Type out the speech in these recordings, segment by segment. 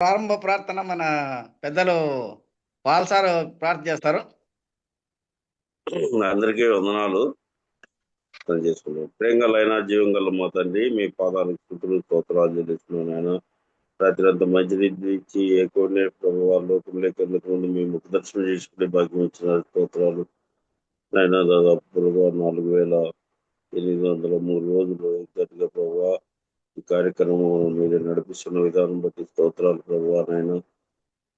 ప్రారంభ ప్రార్థన మన పెద్దలు పాల్ సార్ ప్రార్థన చేస్తారు. అందరికీ వందనాలు చేసుకున్నాం. ప్రేంగలైన జీవంగల మా తండ్రి, మీ పాదాలకు స్థుతులు స్తోత్రాలు చెల్లిస్తున్నాను. ఆయన రాత్రి అంతా మంచిది ఇచ్చి ఏకోనే ప్రభు లోకంలోకి వెళ్ళక ముందు మీ ముఖ దర్శనం చేసుకునే భాగ్యం ఇచ్చిన స్తోత్రాలు. ఆయన దాదాపు ప్రభు 4,803 రోజులు గట్టిగా ప్రభు ఈ కార్యక్రమం మీరు నడిపిస్తున్న విధానం బట్టి స్తోత్రాలు ప్రభు. ఆయన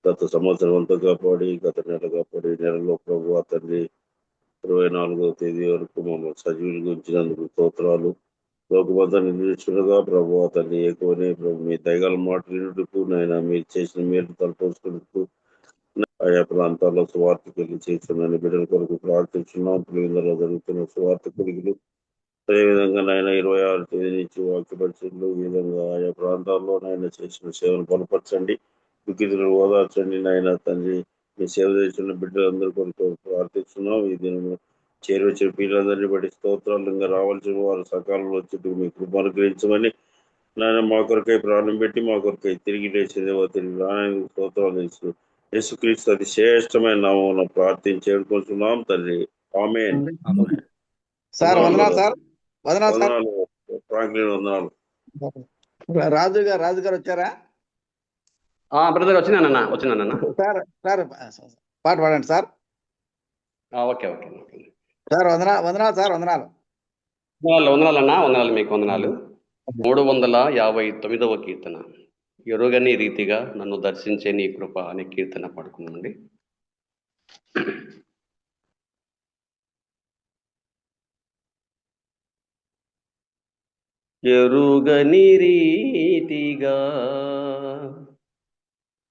గత సంవత్సరం అంతా కాపాడి, గత నెల కాపాడి, నెలలో ప్రభు తండ్రి 24వ తేదీ వరకు మమ్మల్ని సజీవులు ఉంచినందుకు స్తోత్రాలు. లోకమంతా నిర్దిష్టులుగా ప్రభు తండ్రి ఎక్కువనే ప్రభు మీ దయగల మాటలకు నాయన మీరు చేసిన మేలు తలపోసుకుంటూ ఆయా ప్రాంతాల్లో సువార్థకులు చేస్తున్న బిడ్డల కొరకు ప్రార్థించున్నాం. పిల్లలలో జరుగుతున్న సువార్థకులు అదేవిధంగా నాయన 26వ తేదీ నుంచి వాక్య పరిచయలు ఈ విధంగా ఆయా ప్రాంతాల్లో నాయన చేసిన సేవలు బలపరచండి, వికృతులు ఓదార్చండి. నాయన తండ్రి మీ సేవ చేస్తున్న బిడ్డలందరూ కొరకు ప్రార్థిస్తున్నాం. ఈ దినము చేరువచ్చిన పిల్లలందరినీ బట్టి స్తోత్రాలు. ఇంకా రావాల్సిన వారు సకాలంలో వచ్చి మీ కృప అనుగ్రహించమని నాయన మా కొరకై ప్రాణం పెట్టి మా కొరకై తిరిగి లేచేదేవో తిరిగి రాయని స్తోత్రాలు ఇస్తూ యేసుక్రీస్తు అతి శ్రేష్టమైన నామమున ప్రార్థించి చేరుకుంటున్నాం తండ్రి. ఆమేన్. సార్ వందనాలు సార్. వందనాలు ఫ్రాంక్లిన్, వందనాలు. రాజు గారు వచ్చారా? బ్రదర్ వచ్చినానన్నా. సార్ పాట పాడండి సార్. ఓకే సార్ వందనాలు సార్. వందనాలన్నా, వందనాలు మీకు వందనాలు. 359వ కీర్తన, ఎరుగని రీతిగా నన్ను దర్శించే నీ కృప అనే కీర్తన పడుకున్నామండి. ఎరుగని రీతిగా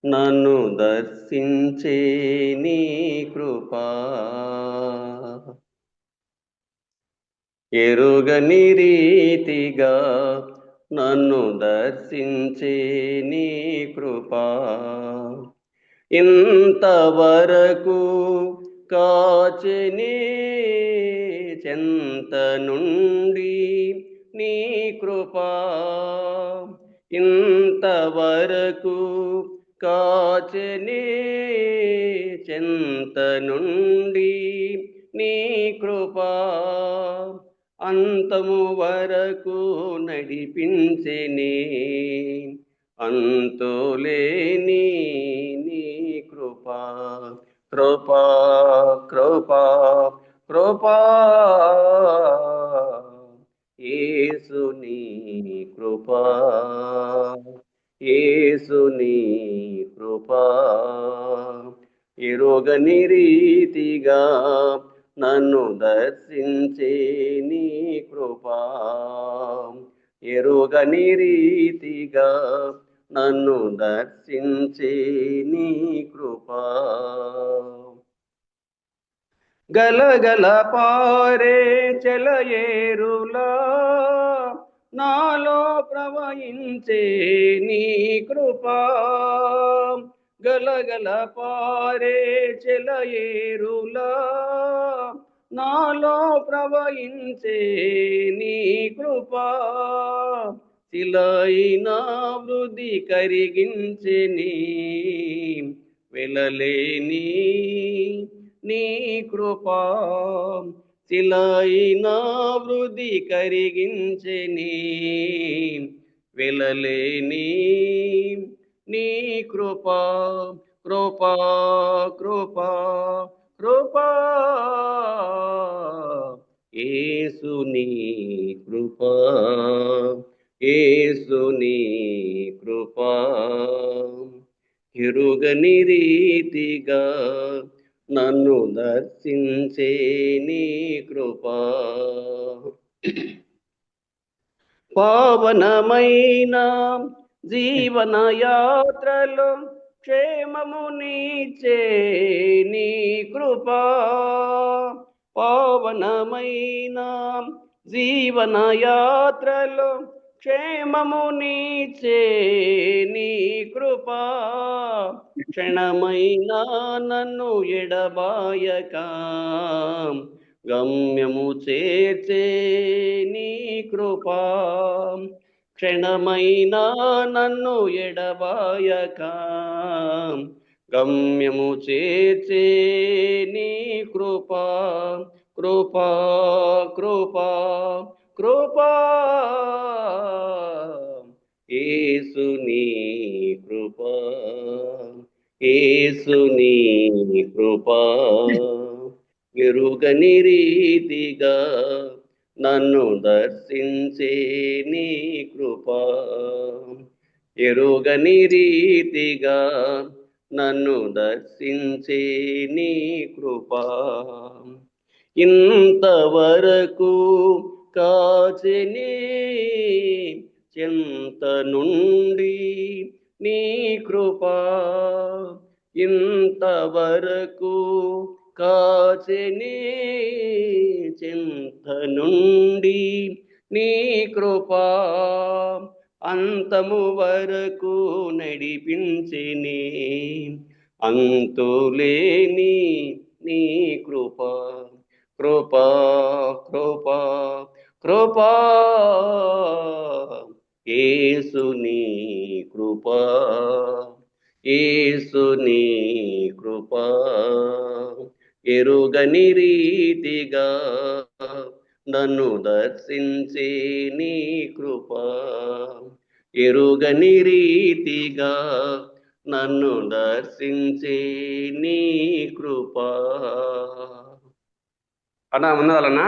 నన్ను దర్శించే నీ కృప, ఎరుగని రీతిగా నన్ను దర్శించే నీ కృప, ఇంతవరకు కాచెనే చెంత నుండి నీ కృప, ఇంతవరకు కాచెనే చెంత నుండి నీ కృప, అంతము వరకు నడిపించెనే అంతులేని నీ కృప, కృపా కృపా కృపా యేసుని కృపా, యేసుని కృపా, ఎరుగని రీతిగా నన్ను దర్శించే నీ కృపా, ఎరుగని రీతిగా నన్ను దర్శించే నీ కృపా, గలగల పారే చెలయేరులా నాలో ప్రవహించే నీ కృపా, గలగల పారే చెలయేరులా నాలో ప్రవహించే నీ కృపా, శిలైన వృద్ధి కరిగించెని వెలలేని నీ కృపా, శిలైన వృద్ధి కరిగించెని వెలలేని నీ కృపా, కృపా కృపా కృపా యేసుని కృపా, యేసుని కృపా, ఎరుగని రీతిగా నన్ను దర్శించే నీ కృపా, పావనమైన జీవన యాత్రలో క్షేమమునిచ్చే నీ కృపా, పావనమైన జీవన యాత్రలో క్షేమమునిచ్చే నీ కృపా, క్షణమైన నన్ను ఎడబాయక గమ్యము చేర్చే నీ కృపా, క్షణమైనా నన్ను ఎడబాయక గమ్యము చేర్చే నీ కృపా కృపా కృపా కృపా యేసుని కృపా యేసుని కృపా ఎరుగని రీతిగా నన్ను దర్శించే నీ కృపా ఎరుగని రీతిగా నన్ను దర్శించే నీ కృపా ఇంతవరకు కాచెని చింత నుండి నీ కృపా ఇంతవరకు కాచెని చింత నుండి నీ కృపా అంతము వరకు నడిపించిని అంతులేని నీ కృపా కృపా కృపా కృపా యేసుని కృపా యేసుని కృపా ఎరుగని రీతిగా నన్ను దర్శించే నీ కృపా ఎరుగని రీతిగా నన్ను దర్శించే నీ కృపా అన్నా ఉన్నదాలన్నా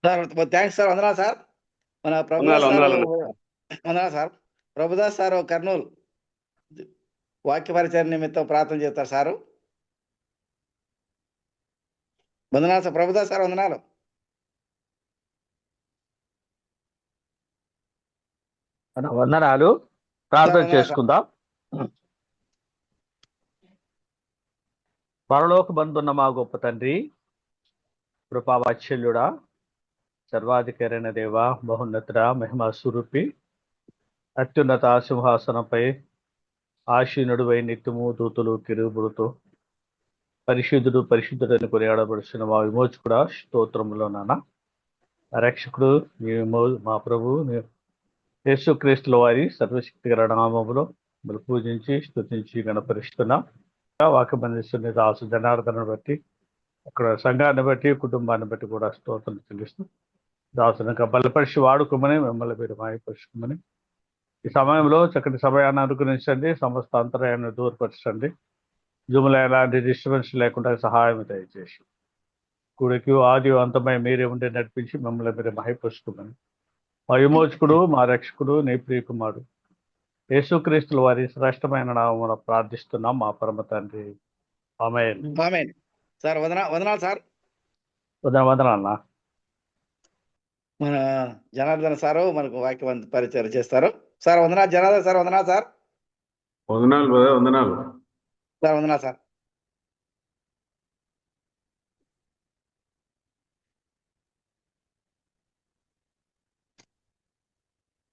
సార్ థ్యాంక్స్ సార్, వందనాలు సార్. మన ప్రభుదాస్ సార్, వందనాలు సార్. ప్రభుదాస్ సార్ కర్నూలు వాక్య పరిచయం నిమిత్తం ప్రార్థన చేస్తారు సారు. వందనాలు సార్. ప్రభుదాస్ సార్ వందనాలు. వందనాలు. ప్రార్థన చేసుకుందాం. పరలోక బంధున్న మా గొప్ప తండ్రి, కృపావాత్సల్యుడా, సర్వాధికారైన దేవ, బహున్నతుడ, మహిమా స్వరూపి, అత్యున్నత సింహాసనంపై ఆశీనుడువై నిత్యము దూతులు కిరుబులతో పరిశుద్ధుడు పరిశుద్ధుడని కొనియాడబడుతున్న మా విమోచకుడా, స్తోత్రములో నాన్న రక్షకుడు మా ప్రభు యేసుక్రీస్తుల వారి సర్వశక్తిగల నామములో పూజించి స్తుతించి గణపరుస్తున్నాం. వాక్యబంధిస్తున్న దాసు జనార్దను బట్టి, అక్కడ సంఘాన్ని బట్టి, కుటుంబాన్ని బట్టి కూడా స్తోత్రం చెల్లిస్తూ దాసుని బలపరిచి వాడుకోమని, మిమ్మల్ని మీరు మాయపరుచుకోమని, ఈ సమయంలో చక్కటి సమయాన్ని అనుగ్రహించండి, సమస్త అంతరాయాన్ని దూరపరచండి, జూములు ఎలాంటి డిస్టర్బెన్స్ లేకుండా సహాయం దయచేసి కూడికి ఆది అంతమై మీరే ఉండి నడిపించి మిమ్మల్ని మీరు మహిపరుచుకోమని మా విమోచకుడు, మా రక్షకుడు, నీ ప్రియకుమారుడు యేసుక్రీస్తుల వారి శ్రేష్టమైన నామమున ప్రార్థిస్తున్నాం మా పరమ తండ్రి. ఆమేన్. ఆమేన్. సార్ వందనాలు సార్. వందనాలన్నా. మన జనార్దన్ సారు మనకు వాక్య పరిచయం చేస్తారు సార్. వందనాలు జనార్దన్ సార్. వందనాలు సార్. వందనాలు బ్రదర్, వందనాలు సార్. వందనాలు సార్.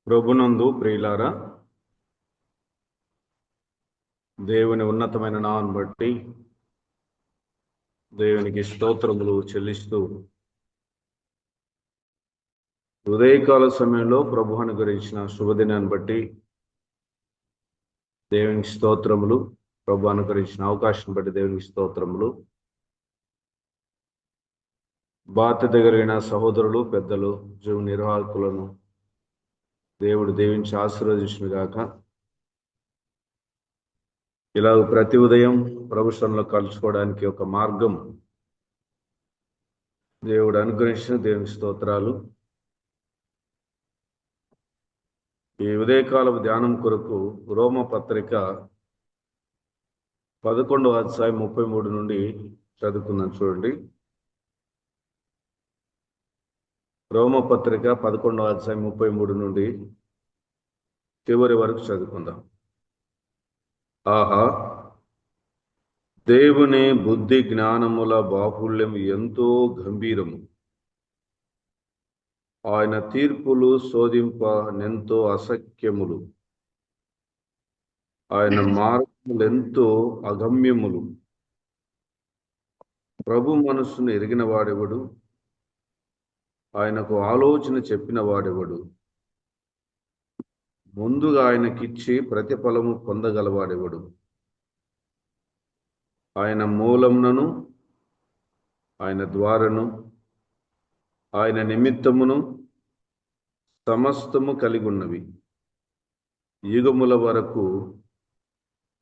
ప్రభునందు ప్రియులారా, దేవుని ఉన్నతమైన నామను బట్టి దేవునికి స్తోత్రములు చెల్లిస్తూ ఉదయకాల సమయంలో ప్రభు అనుగ్రహించిన శుభదినాన్ని బట్టి దేవునికి స్తోత్రములు. ప్రభు అనుగ్రహించిన అవకాశం బట్టి దేవునికి స్తోత్రములు. బాధ్యత కలిగిన సహోదరులు, పెద్దలు, జీవ నిర్వాహకులను దేవుడు దీవించి ఆశీర్వదించును గాక. ఇలా ప్రతి ఉదయం ప్రభుత్వంలో కలుసుకోవడానికి ఒక మార్గం దేవుడు అనుగ్రహించిన దేవుని స్తోత్రాలు. ఈ ఉదయకాల ధ్యానం కొరకు రోమ పత్రిక 11వ అధ్యాయం 33 నుండి చదువుకుందాం. చూడండి, రోమ పత్రిక 11వ అధ్యాయం 33 నుండి చివరి వరకు చదువుకుందాం. ఆహా, దేవుని బుద్ధి జ్ఞానముల బాహుళ్యం ఎంతో గంభీరము, ఆయన తీర్పులు శోధింపనెంతో అసఖ్యములు, ఆయన మార్గములెంతో అగమ్యములు. ప్రభు మనస్సును ఎరిగిన వాడెవడు? ఆయనకు ఆలోచన చెప్పిన వాడెవడు? ముందుగా ఆయనకిచ్చి ప్రతిఫలము పొందగలవాడెవడు? ఆయన మూలమునను ఆయన ద్వారను ఆయన నిమిత్తమును సమస్తము కలిగి ఉన్నవి. యుగముల వరకు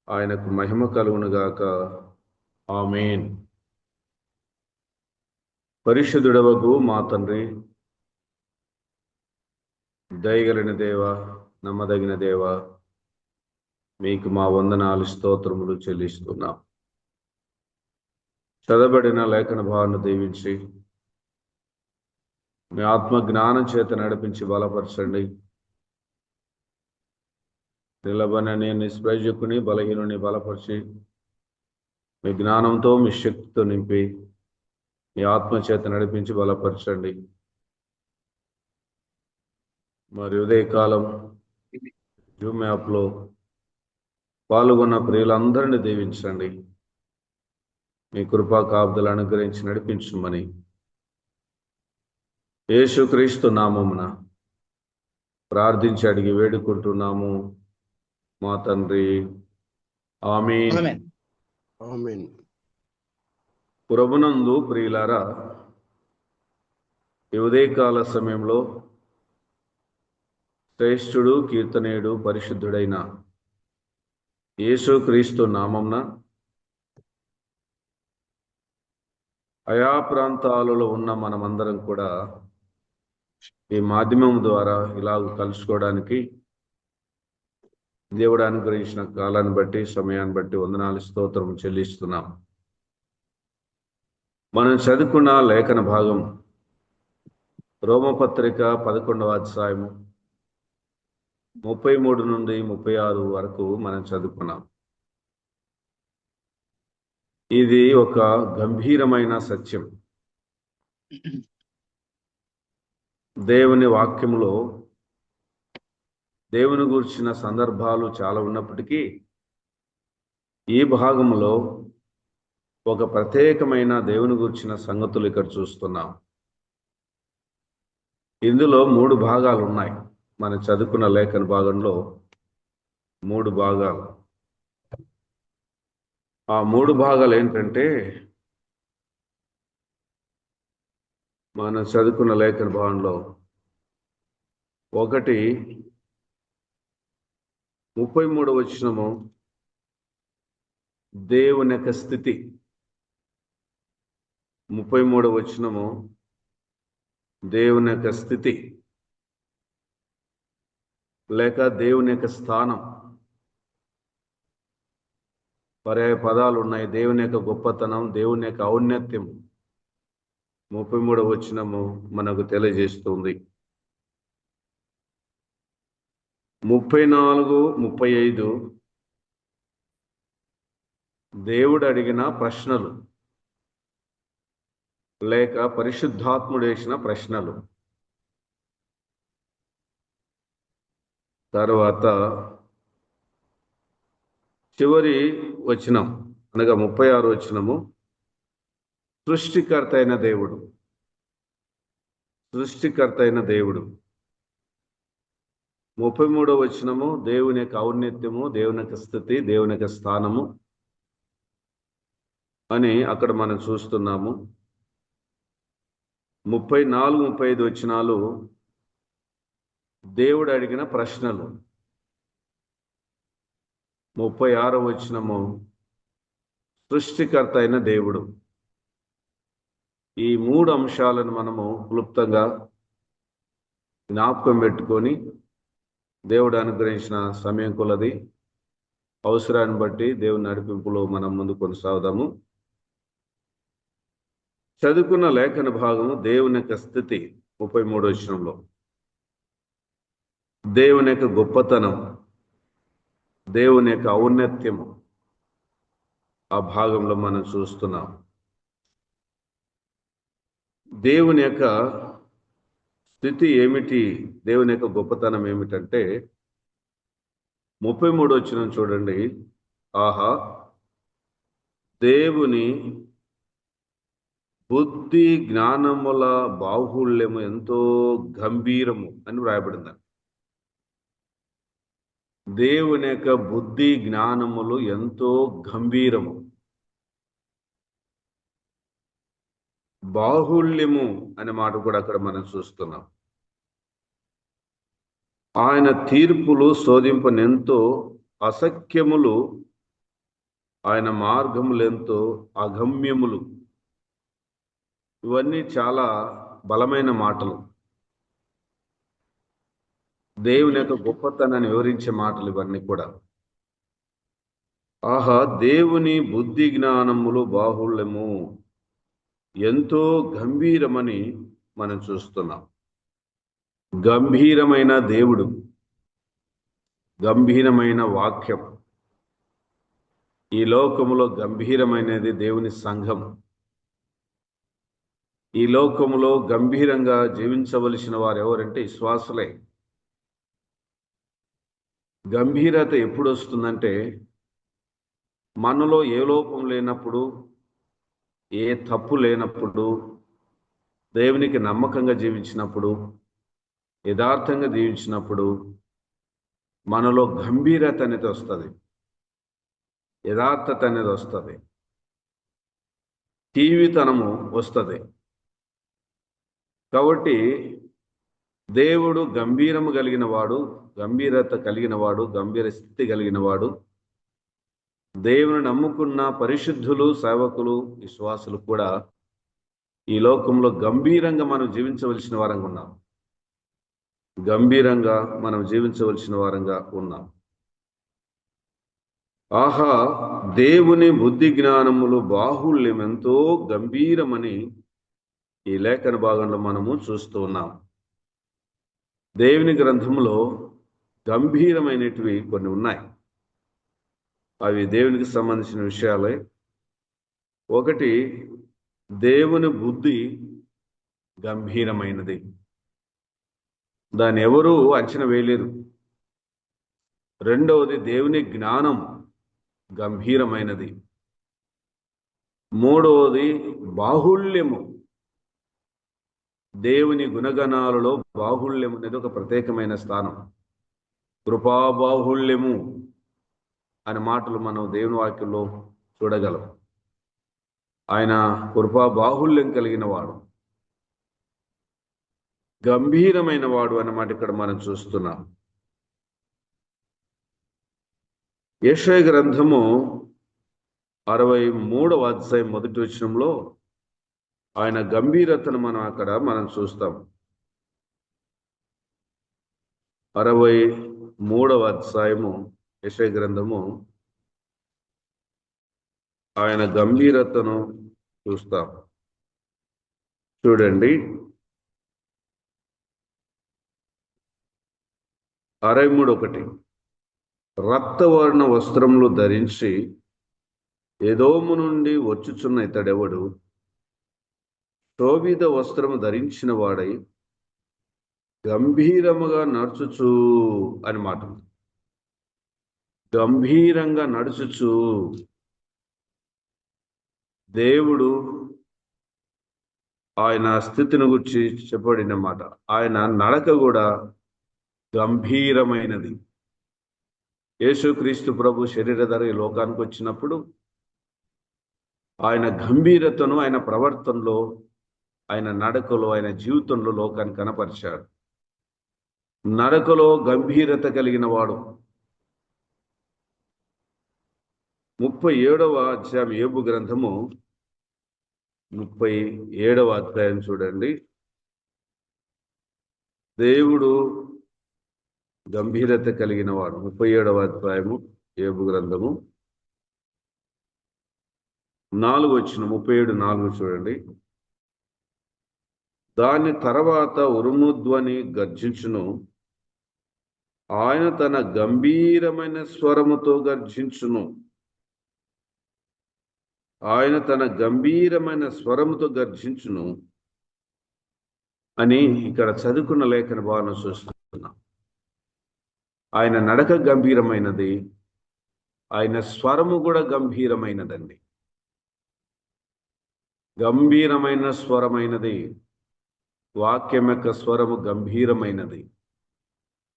ఆయనకు మహిమ కలుగునుగాక. ఆమేన్. పరిశుద్ధుడవగు మా తండ్రి, దయగలిగిన దేవ, నమ్మదగిన దేవ, మీకు మా వందనాలు స్తోత్రములు చెల్లిస్తున్నాం. చదవబడిన లేఖన భావన దీవించి మీ ఆత్మ జ్ఞానం చేత నడిపించి బలపరచండి. నిలబడని నిష్ప్రయోజకుని బలహీనుని బలపరిచి మీ జ్ఞానంతో మీ శక్తితో నింపి మీ ఆత్మ చేత నడిపించి బలపరచండి. మరి ఉదయకాలం జూమ్ యాప్లో పాల్గొన్న ప్రియులందరినీ దీవించండి. మీ కృపా కాపుదలు అనుగ్రహించి నడిపించమని యేసుక్రీస్తు నామమున ప్రార్థించి అడిగి వేడుకుంటున్నాము మా తండ్రి. ఆమేన్. ఆమేన్. ఆమేన్. ప్రభునందు ప్రియులారా, ఈ ఉదయకాల సమయంలో శ్రేష్ఠుడు, కీర్తనేయుడు, పరిశుద్ధుడైన యేసుక్రీస్తు నామమున ఆయా ప్రాంతాలలో ఉన్న మనమందరం కూడా ఈ మాధ్యమం ద్వారా ఇలాగ కలుసుకోవడానికి దేవుడు అనుగ్రహించిన కాలాన్ని బట్టి, సమయాన్ని బట్టి వందనాలు స్తోత్రం చెల్లిస్తున్నాం. మనం చదువుకున్న లేఖన భాగం రోమపత్రిక 11వ అధ్యాయము 33 నుండి 36 వరకు మనం చదువుకున్నాం. ఇది ఒక గంభీరమైన సత్యం. దేవుని వాక్యములో దేవుని గురించిన సందర్భాలు చాలా ఉన్నప్పటికీ ఈ భాగంలో ఒక ప్రత్యేకమైన దేవుని గురించిన సంగతులు ఇక్కడ చూస్తున్నాం. ఇందులో 3 భాగాలు ఉన్నాయి. మనం చదువుకున్న లేఖన భాగంలో 3 భాగాలు. ఆ 3 భాగాలు ఏంటంటే, మనం చదువుకున్న లేఖన భాగంలో 1 33వ వచనము దేవుని యొక్క స్థితి, 33వ వచనము దేవుని యొక్క స్థితి లేక దేవుని యొక్క స్థానం. పర్యాయ పదాలు ఉన్నాయి. దేవుని యొక్క గొప్పతనం, దేవుని యొక్క ఔన్నత్యం 33వ వచనము మనకు తెలియజేస్తుంది. 34, 35 దేవుడు అడిగిన ప్రశ్నలు లేక పరిశుద్ధాత్ముడు వేసిన ప్రశ్నలు. తర్వాత చివరి వచనం అనగా 36 వచనము సృష్టికర్త అయిన దేవుడు. సృష్టికర్త అయిన దేవుడు. 33వ వచనము దేవుని యొక్క ఔన్నత్యము, దేవుని యొక్క స్థితి, దేవుని యొక్క స్థానము అని అక్కడ మనం చూస్తున్నాము. 34, 35 వచనాలు దేవుడు అడిగిన ప్రశ్నలు. 36వ వచనము సృష్టికర్త అయిన దేవుడు. ఈ 3 అంశాలను మనము క్లుప్తంగా జ్ఞాపకం పెట్టుకొని దేవుడు అనుగ్రహించిన సమయం కొలది అవసరాన్ని బట్టి దేవుని నడిపింపులో మనం ముందు కొనసాగుదాము. చదువుకున్న లేఖన భాగము దేవుని యొక్క స్థితి 33వ వచనంలో, దేవుని యొక్క గొప్పతనం, దేవుని యొక్క ఔన్నత్యము ఆ భాగంలో మనం చూస్తున్నాం. దేవుని యొక్క స్థితి ఏమిటి, దేవుని యొక్క గొప్పతనం ఏమిటంటే 33వ వచనం చూడండి. ఆహా, దేవుని బుద్ధి జ్ఞానముల బాహుళ్యము ఎంతో గంభీరము అని వ్రాయబడింది. దేవుని యొక్క బుద్ధి జ్ఞానములు ఎంతో గంభీరము, బాహుళ్యము అనే మాట కూడా అక్కడ మనం చూస్తున్నాం. ఆయన తీర్పులు శోధింపనెంతో అసఖ్యములు, ఆయన మార్గములెంతో అగమ్యములు. ఇవన్నీ చాలా బలమైన మాటలు, దేవుని యొక్క గొప్పతనాన్ని వివరించే మాటలు ఇవన్నీ కూడా. ఆహా, దేవుని బుద్ధి జ్ఞానములు బాహుళ్యము ఎంతో గంభీరమని మనం చూస్తున్నాం. గంభీరమైన దేవుడు, గంభీరమైన వాక్యం. ఈ లోకములో గంభీరమైనది దేవుని సంఘం. ఈ లోకములో గంభీరంగా జీవించవలసిన వారు ఎవరంటే విశ్వాసులే. గంభీరత ఎప్పుడు వస్తుందంటే మనలో ఏ లోపం లేనప్పుడు, ఏ తప్పు లేనప్పుడు, దేవునికి నమ్మకంగా జీవించినప్పుడు, యథార్థంగా జీవించినప్పుడు మనలో గంభీరత అనేది వస్తుంది, యథార్థత అనేది వస్తుంది, టీవీతనము వస్తుంది. కాబట్టి దేవుడు గంభీరము కలిగిన వాడు, గంభీరత కలిగిన వాడు, గంభీర స్థితి కలిగిన వాడు. దేవుని నమ్ముకున్న పరిశుద్ధులు, సేవకులు, విశ్వాసులు కూడా ఈ లోకంలో గంభీరంగా మనం జీవించవలసిన వారంగా ఉన్నాం. గంభీరంగా మనం జీవించవలసిన వారంగా ఉన్నాం. ఆహా, దేవుని బుద్ధి జ్ఞానములు బాహుళ్యం ఎంతో గంభీరమని ఈ లేఖన భాగంలో మనము చూస్తూ ఉన్నాం. దేవుని గ్రంథంలో గంభీరమైనటివి కొన్ని ఉన్నాయి. అవి దేవునికి సంబంధించిన విషయాలే. ఒకటి, దేవుని బుద్ధి గంభీరమైనది, దాన్ని ఎవరూ అంచనా వేయలేరు. రెండవది, దేవుని జ్ఞానం గంభీరమైనది. మూడవది, బాహుళ్యము. దేవుని గుణగణాలలో బాహుళ్యం అనేది ఒక ప్రత్యేకమైన స్థానం. కృపాబాహుళ్యము అనే మాటలు మనం దేవుని వాక్యంలో చూడగలం. ఆయన కృపా బాహుళ్యం కలిగిన వాడు, గంభీరమైన వాడు అన్నమాట ఇక్కడ మనం చూస్తున్నాం. యెషయా గ్రంథము 63వ అధ్యాయం 1వ వచనంలో ఆయన గంభీరతను మనం చూస్తాం. 63వ అధ్యాయము యెషయా గ్రంథము, ఆయన గంభీరతను చూస్తాం. చూడండి, 63:1, రక్తవర్ణ వస్త్రములు ధరించి ఎదోము నుండి వచ్చుచున్న ఇతడెవడు, శోభిత వస్త్రము ధరించిన వాడై గంభీరముగా నడుచుచు అని మాట. గంభీరంగా నడుచుచు. దేవుడు ఆయన స్థితిని గురించి చెప్పబడిన మాట. ఆయన నడక కూడా గంభీరమైనది. యేసుక్రీస్తు ప్రభు శరీరధర ఈ లోకానికి వచ్చినప్పుడు ఆయన గంభీరతను ఆయన ప్రవర్తనలో, ఆయన నడకలో, ఆయన జీవితంలో లోకానికి కనపరిచాడు. నడకలో గంభీరత కలిగిన వాడు. 37వ అధ్యాయం యోబు గ్రంథము 37వ అధ్యాయం చూడండి. దేవుడు గంభీరత కలిగిన వాడు. 37వ అధ్యాయము యోబు గ్రంథము 4వ వచనం, 37:4 చూడండి. దాని తర్వాత ఉరుముధ్వని గర్జించును, ఆయన తన గంభీరమైన స్వరముతో గర్జించును. ఆయన తన గంభీరమైన స్వరముతో గర్జించును అని ఇక్కడ చదువుకున్న లేఖన భావన చూస్తున్నాం. ఆయన నడక గంభీరమైనది, ఆయన స్వరము కూడా గంభీరమైనదండి. గంభీరమైన స్వరమైనది. వాక్యం యొక్క స్వరము గంభీరమైనది.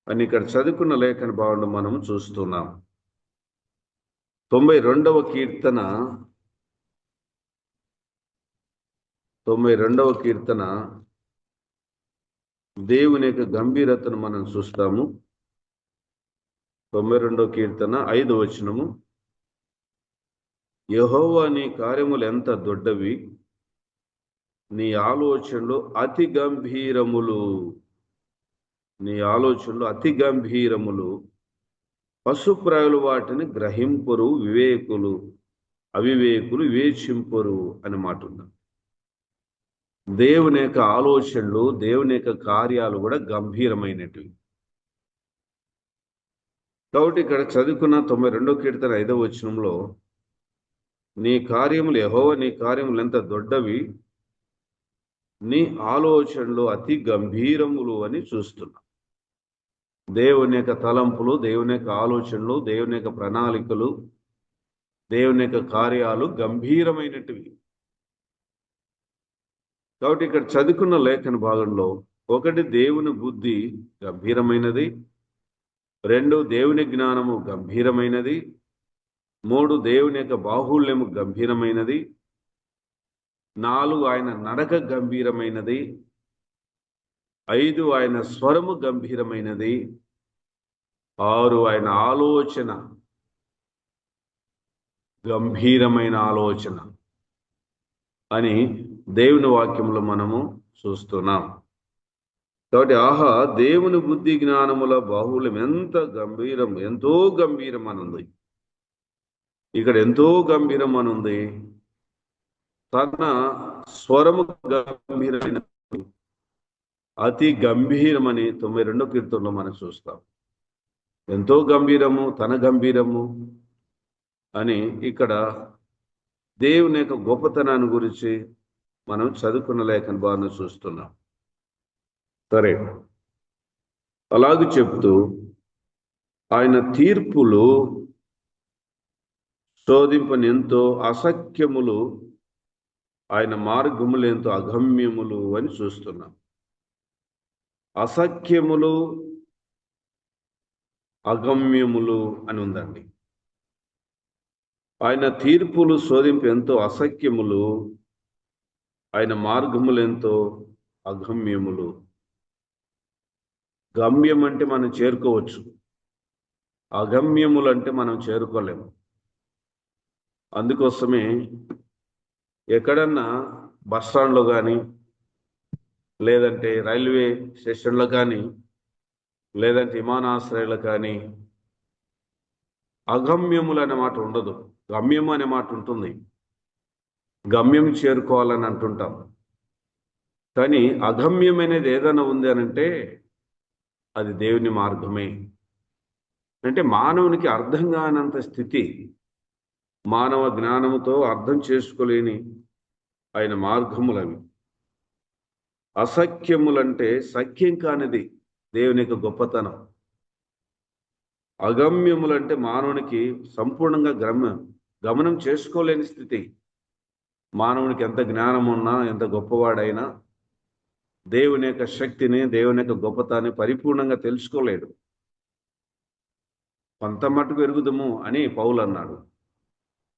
అని ఇక్కడ చదువుకున్న లేఖన భావన మనం చూస్తున్నాం. 92వ కీర్తన 92వ కీర్తన దేవుని యొక్క గంభీరతను మనం చూస్తాము. 92వ కీర్తన 5వ వచనము, యెహోవా నీ కార్యములు ఎంత దొడ్డవి, నీ ఆలోచనలు అతి గంభీరములు. నీ ఆలోచనలు అతి గంభీరములు, పశుప్రాయులు వాటిని గ్రహింపరు, అవివేకులు వివేచింపరు అని మాట ఉంది. దేవుని యొక్క ఆలోచనలు, దేవుని యొక్క కార్యాలు కూడా గంభీరమైనటివి. కాబట్టి ఇక్కడ చదువుకున్న 92వ కీర్తన 5వ వచనంలో నీ కార్యములు యెహోవా నీ కార్యములు ఎంత దొడ్డవి, నీ ఆలోచనలు అతి గంభీరములు అని చూస్తున్నాం. దేవుని యొక్క తలంపులు, దేవుని యొక్క ఆలోచనలు, దేవుని యొక్క ప్రణాళికలు, దేవుని యొక్క కార్యాలు గంభీరమైనటివి. కాబట్టి ఇక్కడ చదువుకున్న లేఖన భాగంలో 1 దేవుని బుద్ధి గంభీరమైనది, 2 దేవుని జ్ఞానము గంభీరమైనది, 3 దేవుని యొక్క బాహుళ్యము గంభీరమైనది, 4 ఆయన నడక గంభీరమైనది, 5 ఆయన స్వరము గంభీరమైనది, 6 ఆయన ఆలోచన గంభీరమైన ఆలోచన అని దేవుని వాక్యంలో మనము చూస్తున్నాం. కాబట్టి ఆహా, దేవుని బుద్ధి జ్ఞానముల బాహుళ్యం ఎంత గంభీరం, ఎంతో గంభీరం అనుంది. ఇక్కడ ఎంతో గంభీరం అనుంది. తన స్వరము గంభీరమైన అతి గంభీరమని 92వ కీర్తనలో మనం చూస్తాం. ఎంతో గంభీరము, తన గంభీరము అని ఇక్కడ దేవుని యొక్క గొప్పతనాన్ని గురించి మనం చదువుకున్న లేఖన భావన చూస్తున్నాం. సరే, అలాగే చెప్తూ ఆయన తీర్పులు శోధింపని ఎంతో అసఖ్యములు, ఆయన మార్గములు ఎంతో అగమ్యములు అని చూస్తున్నాం. అసఖ్యములు, అగమ్యములు అని ఉందండి. ఆయన తీర్పులు శోధింపు ఎంతో అసఖ్యములు, ఆయన మార్గములు ఎంతో అగమ్యములు. గమ్యం అంటే మనం చేరుకోవచ్చు, అగమ్యములు అంటే మనం చేరుకోలేము. అందుకోసమే ఎక్కడన్నా బస్ స్టాండ్లో కానీ, లేదంటే రైల్వే స్టేషన్లో కానీ, లేదంటే విమానాశ్రయాలు కానీ అగమ్యములు అనే మాట ఉండదు, గమ్యము అనే మాట ఉంటుంది. గమ్యం చేరుకోవాలని అంటుంటాం. కానీ అగమ్యమైనది ఏదైనా ఉంది అని అంటే అది దేవుని మార్గమే. అంటే మానవునికి అర్థం కానంత స్థితి, మానవ జ్ఞానముతో అర్థం చేసుకోలేని ఆయన మార్గములవి. అసఖ్యములంటే సఖ్యం కానిది దేవుని యొక్క గొప్పతనం. అగమ్యములంటే మానవునికి సంపూర్ణంగా గమనం చేసుకోలేని స్థితి. మానవునికి ఎంత జ్ఞానం ఉన్నా, ఎంత గొప్పవాడైనా దేవుని యొక్క శక్తిని, దేవుని యొక్క గొప్పతనాన్ని పరిపూర్ణంగా తెలుసుకోలేడు. కొంత మట్టుకు ఎరుగుదము అని పౌలు అన్నాడు.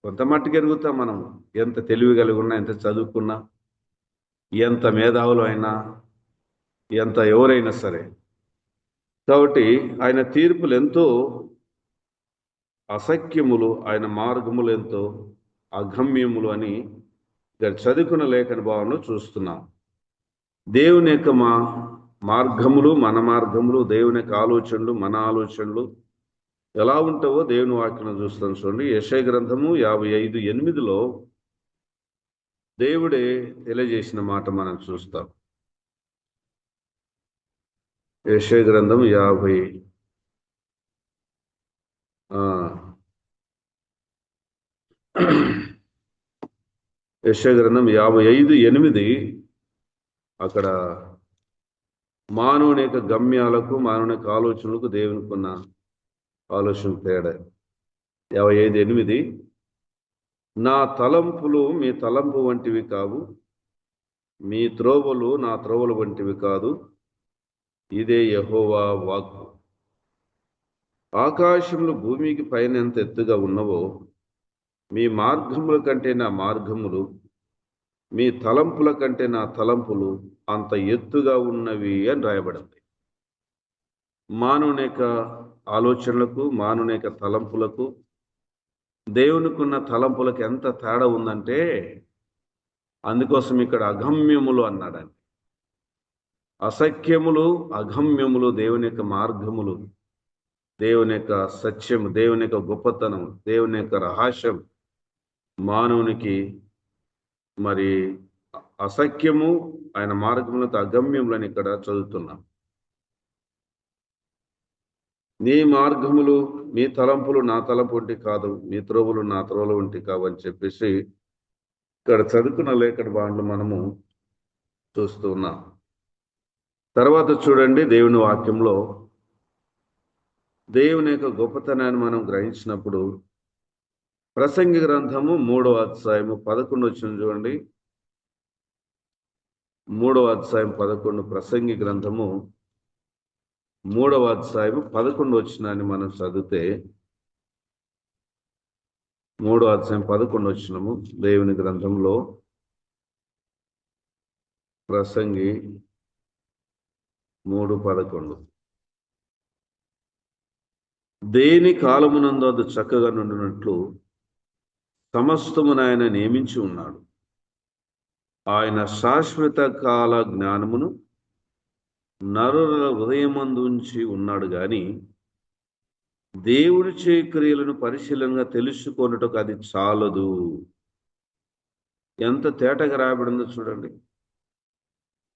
కొంత మట్టుకు ఎరుగుతాం మనం, ఎంత తెలివి కలిగి ఉన్నా, ఎంత చదువుకున్నా, ఎంత మేధావులు అయినా, ఎంత ఎవరైనా సరే. కాబట్టి ఆయన తీర్పులు ఎంతో అసఖ్యములు, ఆయన మార్గములు ఎంతో అగమ్యములు అని ఇక్కడ చదువుకున్న లేఖన భావనలో చూస్తున్నాం. దేవుని యొక్క మార్గములు మన మార్గములు, దేవుని యొక్క ఆలోచనలు మన ఆలోచనలు ఎలా ఉంటావో దేవుని వాక్యం చూస్తాం. చూడండి, యెషయా గ్రంథము 55:8లో దేవుడే తెలియజేసిన మాట మనం చూస్తాం. యెషయా గ్రంథం 55:8 అక్కడ మానవుని యొక్క గమ్యాలకు, మానవుని యొక్క ఆలోచనలకు దేవునికి ఉన్న ఆలోచన తేడా. 55:8 నా తలంపులు మీ తలంపు వంటివి కావు, మీ త్రోవలు నా త్రోవలు వంటివి కాదు, ఇదే యెహోవా వాక్కు. ఆకాశములు భూమికి పైన ఎంత ఎత్తుగా ఉన్నవో మీ మార్గముల కంటే నా మార్గములు, మీ తలంపుల కంటే నా తలంపులు అంత ఎత్తుగా ఉన్నవి అని రాయబడింది. మానవుని యొక్క ఆలోచనలకు, మానవుని యొక్క తలంపులకు, దేవునికున్న తలంపులకు ఎంత తేడా ఉందంటే, అందుకోసం ఇక్కడ అగమ్యములు అన్నాడండి. అసఖ్యములు, అగమ్యములు దేవుని యొక్క మార్గములు, దేవుని యొక్క సత్యము, దేవుని యొక్క గొప్పతనం, దేవుని యొక్క రహస్యం మానవునికి మరి అసఖ్యము, ఆయన మార్గములకు అగమ్యములని ఇక్కడ చదువుతున్నాం. నీ మార్గములు, మీ తలంపులు నా తలంపు వంటి కాదు, మీ త్రోవులు నా త్రోవుల వంటి కావు అని చెప్పేసి ఇక్కడ చదువుకున్న లేఖన భాగంలో మనము చూస్తూ ఉన్నాం. తర్వాత చూడండి, దేవుని వాక్యంలో దేవుని యొక్క గొప్పతనాన్ని మనం గ్రహించినప్పుడు ప్రసంగి గ్రంథము 3వ అధ్యాయము 11 వచనం చూడండి. 3వ అధ్యాయం 11, ప్రసంగి గ్రంథము 3వ అధ్యాయము 11 వచనాన్ని మనం చదివితే, 3వ అధ్యాయం 11 వచనము దేవుని గ్రంథంలో ప్రసంగి 3:11. దేని కాలమునందు అది చక్కగా నుండినట్లు సమస్తమును ఆయన నియమించి ఉన్నాడు. ఆయన శాశ్వత కాల జ్ఞానమును నరుల హృదయమందుంచి ఉన్నాడు గాని దేవుడి చే క్రియలను పరిశీలనగా తెలుసుకొనుటకు అది చాలదు. ఎంత తేటగా రాయబడిందో చూడండి.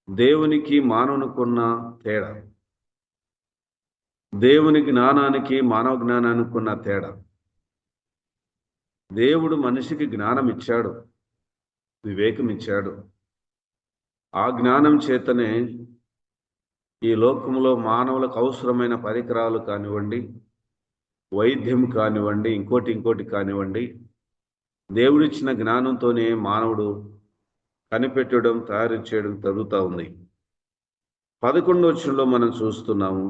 దేవునికి మానవునికున్న తేడా, దేవుని జ్ఞానానికి మానవ జ్ఞానానికి ఉన్న తేడా. దేవుడు మనిషికి జ్ఞానం ఇచ్చాడు, వివేకం ఇచ్చాడు. ఆ జ్ఞానం చేతనే ఈ లోకంలో మానవులకు అవసరమైన పరికరాలు కానివ్వండి, వైద్యం కానివ్వండి, ఇంకోటి కానివ్వండి, దేవుడిచ్చిన జ్ఞానంతోనే మానవుడు కనిపెట్టడం, తయారు చేయడం జరుగుతూ ఉంది. 11వ వచనంలో మనం చూస్తున్నాము,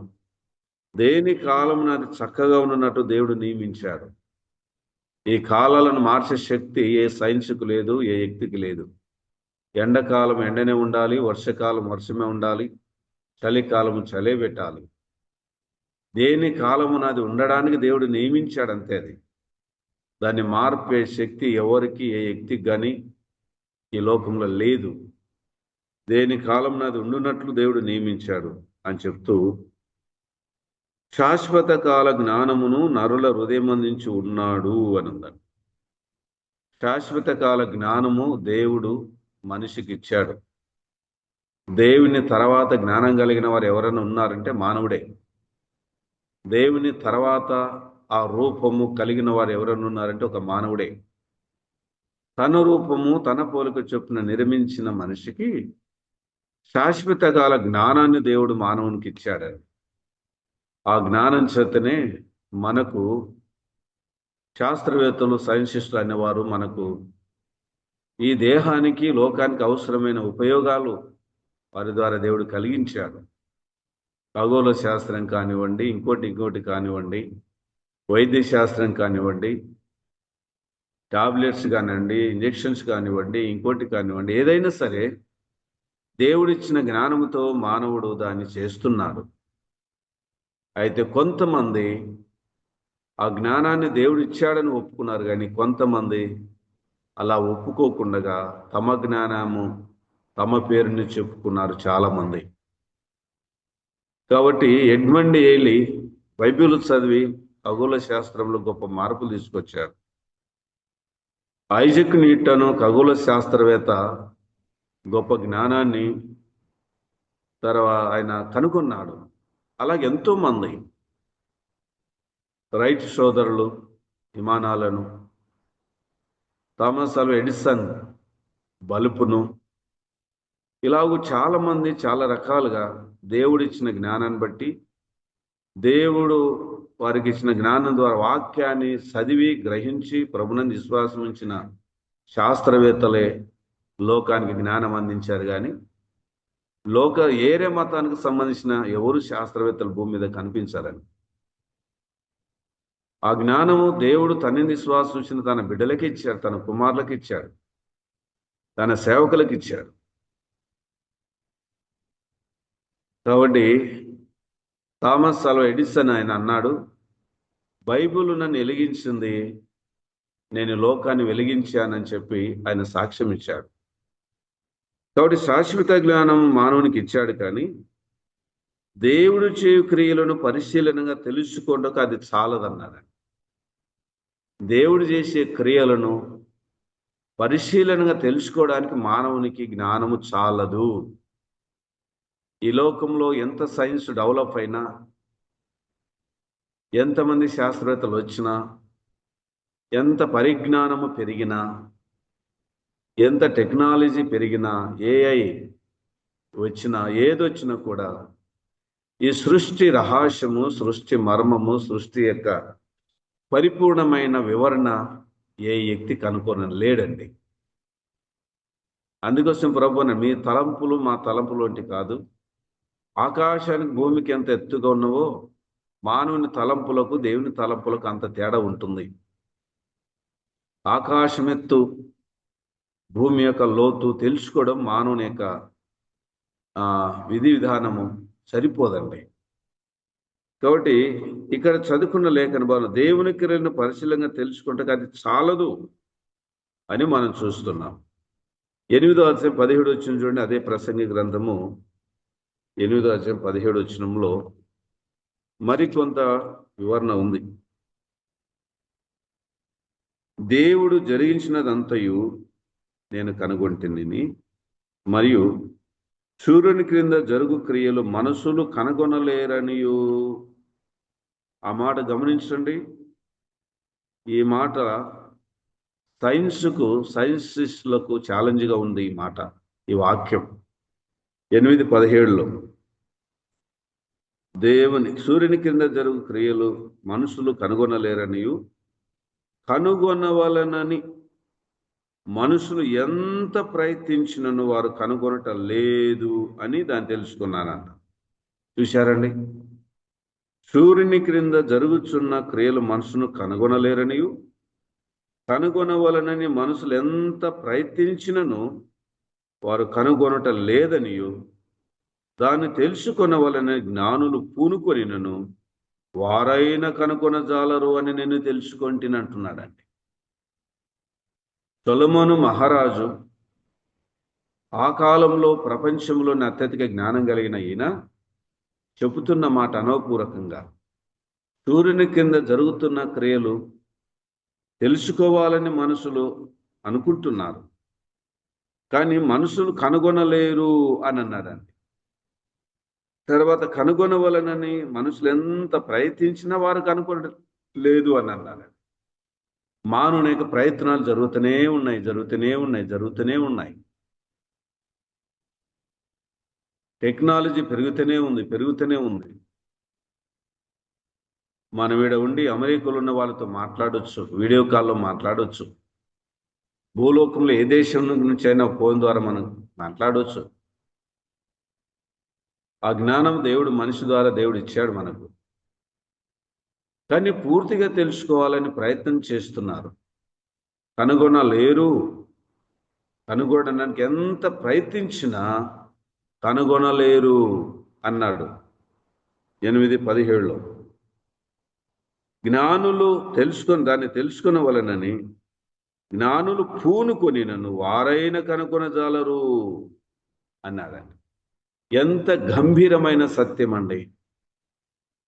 దేని కాలమున అది చక్కగా ఉన్నట్టు దేవుడు నియమించాడు. ఈ కాలాలను మార్చే శక్తి ఏ సైన్స్కు లేదు, ఏ వ్యక్తికి లేదు. ఎండాకాలం ఎండనే ఉండాలి, వర్షకాలం వర్షమే ఉండాలి, చలికాలం చలే పెట్టాలి. దేని కాలమున అది ఉండడానికి దేవుడు నియమించాడు, అంతే. అది దాన్ని మార్పే శక్తి ఎవరికి, ఏ వ్యక్తికి కానీ ఈ లోకంలో లేదు. దేని కాలంలో అది ఉండునట్లు దేవుడు నియమించాడు అని చెప్తూ, శాశ్వత కాల జ్ఞానమును నరుల హృదయమందించి ఉన్నాడు అని ఉందండి. శాశ్వత కాల జ్ఞానము దేవుడు మనిషికి ఇచ్చాడు. దేవుని తర్వాత జ్ఞానం కలిగిన వారు ఎవరైనా ఉన్నారంటే మానవుడే. దేవుని తర్వాత ఆ రూపము కలిగిన వారు ఎవరైనా ఉన్నారంటే ఒక మానవుడే. తన రూపము తన పోలిక చొప్పున నిర్మించిన మనిషికి శాశ్వత కాల జ్ఞానాన్ని దేవుడు మానవునికి ఇచ్చాడు. ఆ జ్ఞానం చేతనే మనకు శాస్త్రవేత్తలు, సైన్సిస్టులు అనేవారు మనకు ఈ దేహానికి, లోకానికి అవసరమైన ఉపయోగాలు వారి ద్వారా దేవుడు కలిగించాడు. ఖగోళ శాస్త్రం కానివ్వండి, ఇంకోటి కానివ్వండి, వైద్య శాస్త్రం కానివ్వండి, టాబ్లెట్స్ కానివ్వండి, ఇంజెక్షన్స్ కానివ్వండి, ఇంకోటి కానివ్వండి, ఏదైనా సరే దేవుడిచ్చిన జ్ఞానముతో మానవుడు దాన్ని చేస్తున్నాడు. అయితే కొంతమంది ఆ జ్ఞానాన్ని దేవుడు ఇచ్చాడని ఒప్పుకున్నారు, కానీ కొంతమంది అలా ఒప్పుకోకుండా తమ జ్ఞానము, తమ పేరుని చెప్పుకున్నారు చాలామంది. కాబట్టి ఎడ్మండ్ ఏలీ బైబిల్ చదివి ఖగోళ శాస్త్రంలో గొప్ప మార్పులు తీసుకొచ్చాడు. ఐజక్ న్యూటన్ ఖగోళ శాస్త్రవేత్త గొప్ప జ్ఞానాన్ని ఆయన కనుగొన్నాడు. అలాగే ఎంతోమంది రైట్ సోదరులు విమానాలను, థామస్ ఆల్వా ఎడిసన్ బల్బును, ఇలాగూ చాలామంది చాలా రకాలుగా దేవుడిచ్చిన జ్ఞానాన్ని బట్టి, దేవుడు వారికి ఇచ్చిన జ్ఞానం ద్వారా వాక్యాన్ని చదివి గ్రహించి ప్రభునందు విశ్వాసం ఉంచిన శాస్త్రవేత్తలే లోకానికి జ్ఞానం అందించారు. కానీ ఏరే మతానికి సంబంధించిన ఎవరు శాస్త్రవేత్తలు భూమి మీద కనిపించారని. ఆ జ్ఞానము దేవుడు తన విశ్వాసం ఇచ్చిన తన బిడ్డలకి ఇచ్చాడు, తన కుమారులకు ఇచ్చాడు, తన సేవకులకు ఇచ్చాడు. కాబట్టి థామస్ ఆల్వా ఎడిసన్ ఆయన అన్నాడు, బైబిల్ నన్ను వెలిగించింది, నేను లోకాన్ని వెలిగించానని చెప్పి ఆయన సాక్ష్యం ఇచ్చాడు. కాబట్టి శాశ్వత జ్ఞానం మానవునికి ఇచ్చాడు, కానీ దేవుడు చేయు క్రియలను పరిశీలనగా తెలుసుకుంటకు అది చాలదన్నాడు. దేవుడు చేసే క్రియలను పరిశీలనగా తెలుసుకోవడానికి మానవునికి జ్ఞానము చాలదు. ఈ లోకంలో ఎంత సైన్స్ డెవలప్ అయినా, ఎంతమంది శాస్త్రవేత్తలు వచ్చినా, ఎంత పరిజ్ఞానము పెరిగినా, ఎంత టెక్నాలజీ పెరిగినా, ఏఐ వచ్చినా, ఏదొచ్చినా కూడా ఈ సృష్టి రహస్యము, సృష్టి మర్మము, సృష్టి యొక్క పరిపూర్ణమైన వివరణ ఏ వ్యక్తి కనుక్కొని లేడండి. అందుకోసం ప్రభువున మీ తలంపులు మా తలంపులు వంటి కాదు, ఆకాశానికి భూమికి ఎంత ఎత్తుగా ఉన్నవో మానవుని తలంపులకు దేవుని తలంపులకు అంత తేడా ఉంటుంది. ఆకాశం ఎత్తు, భూమి యొక్క లోతు తెలుసుకోవడం మానవుని యొక్క విధి విధానము సరిపోదండి. కాబట్టి ఇక్కడ చదువుకున్న లేఖన భావన దేవుని క్రియలను పరిశీలనగా తెలుసుకుంటే అది చాలదు అని మనం చూస్తున్నాం. 8వ అధ్యాయం 17 వచనం చూడండి. అదే ప్రసంగి గ్రంథము 8వ అధ్యాయం 17 వచనంలో మరికొంత వివరణ ఉంది. దేవుడు జరిగించినదంతయు నేను కనుగొంటిని, మరియు సూర్యుని క్రింద జరుగు క్రియలు మనసులు కనుగొనలేరనియు. ఆ మాట గమనించండి. ఈ మాట సైన్సిస్టులకు ఛాలెంజ్గా ఉంది. ఈ మాట, ఈ వాక్యం 8:17లో సూర్యుని క్రింద జరుగు క్రియలు మనుషులు కనుగొనలేరనియు, కనుగొనవలనని మనుషులు ఎంత ప్రయత్నించినను వారు కనుగొనట లేదు అని దాన్ని తెలుసుకున్నానంట. చూశారండి, సూర్యుని క్రింద జరుగుతున్న క్రియలు మనసును కనుగొనలేరనియు, కనుగొనవలనని మనుషులు ఎంత ప్రయత్నించినను వారు కనుగొనట లేదనియు, దాన్ని తెలుసుకొనవలనని జ్ఞానులు పూనుకొనినను వారైనా కనుగొనజాలరు అని నేను తెలుసుకొంటినంటున్నాడండి. సొలొమోను మహారాజు ఆ కాలంలో ప్రపంచంలోని అత్యధిక జ్ఞానం కలిగిన ఈయన చెబుతున్న మాట అనుపూర్వకంగా సూర్యుని కింద జరుగుతున్న క్రియలు తెలుసుకోవాలని మనుషులు అనుకుంటున్నారు, కానీ మనుషులు కనుగొనలేరు అని అన్నాడండి. తర్వాత కనుగొనవలనని మనుషులు ఎంత ప్రయత్నించినా వారు కనుగొనలేదు అని అన్నాడు. మానవుని యొక్క ప్రయత్నాలు జరుగుతూనే ఉన్నాయి. టెక్నాలజీ పెరుగుతూనే ఉంది. మనం ఈడ ఉండి అమెరికాలో ఉన్న వాళ్ళతో మాట్లాడవచ్చు, వీడియో కాల్లో మాట్లాడవచ్చు, భూలోకంలో ఏ దేశం నుంచి అయినా ఫోన్ ద్వారా మనం మాట్లాడవచ్చు. ఆ జ్ఞానం మనిషి ద్వారా దేవుడు ఇచ్చాడు మనకు. కానీ పూర్తిగా తెలుసుకోవాలని ప్రయత్నం చేస్తున్నారు, కనుగొనలేరు. కనుగొనడానికి ఎంత ప్రయత్నించినా కనుగొనలేరు అన్నాడు 8:17లో. జ్ఞానులు దాన్ని తెలుసుకొనవలనని జ్ఞానులు పూనుకొని నన్ను వారైనా కనుగొనజాలరు అన్నాడండి. ఎంత గంభీరమైన సత్యం అండి,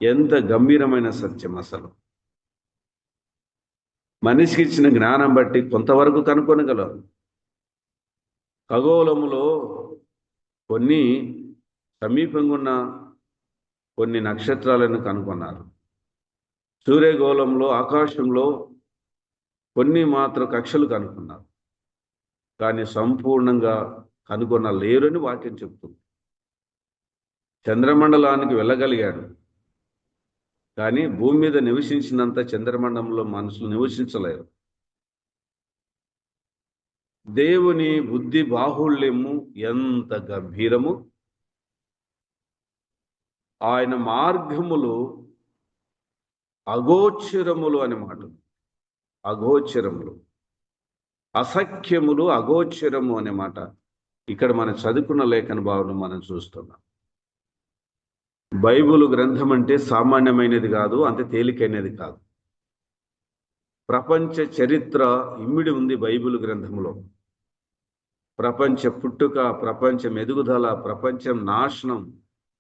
ఎంత గంభీరమైన సత్యం. అసలు మనిషికి ఇచ్చిన జ్ఞానం బట్టి కొంతవరకు కనుక్కొనగలరు. ఖగోళములో కొన్ని సమీపంగా ఉన్న కొన్ని నక్షత్రాలను కనుగొన్నారు. సూర్యగోళంలో ఆకాశంలో కొన్ని మాత్రం కక్షలు కనుక్కున్నారు, కానీ సంపూర్ణంగా కనుగొనలేరని వాక్యం చెప్తుంది. చంద్రమండలానికి వెళ్ళగలిగాడు, కానీ భూమి మీద నివసించినంత చంద్రమండలంలో మనుషులు నివసించలేరు. దేవుని బుద్ధి బాహుళ్యము ఎంత గంభీరము, ఆయన మార్గములు అగోచరములు అనే మాట ఉంది. అగోచరములు, అసఖ్యములు, అగోచరము అనే మాట ఇక్కడ మనం చదువుకున్న లేఖన భావన మనం చూస్తున్నాం. బైబిల్ గ్రంథం అంటే సామాన్యమైనది కాదు, అంత తేలికైనది కాదు. ప్రపంచ చరిత్ర ఇమిడి ఉంది బైబిల్ గ్రంథంలో. ప్రపంచ పుట్టుక, ప్రపంచం ఎదుగుదల, ప్రపంచం నాశనం,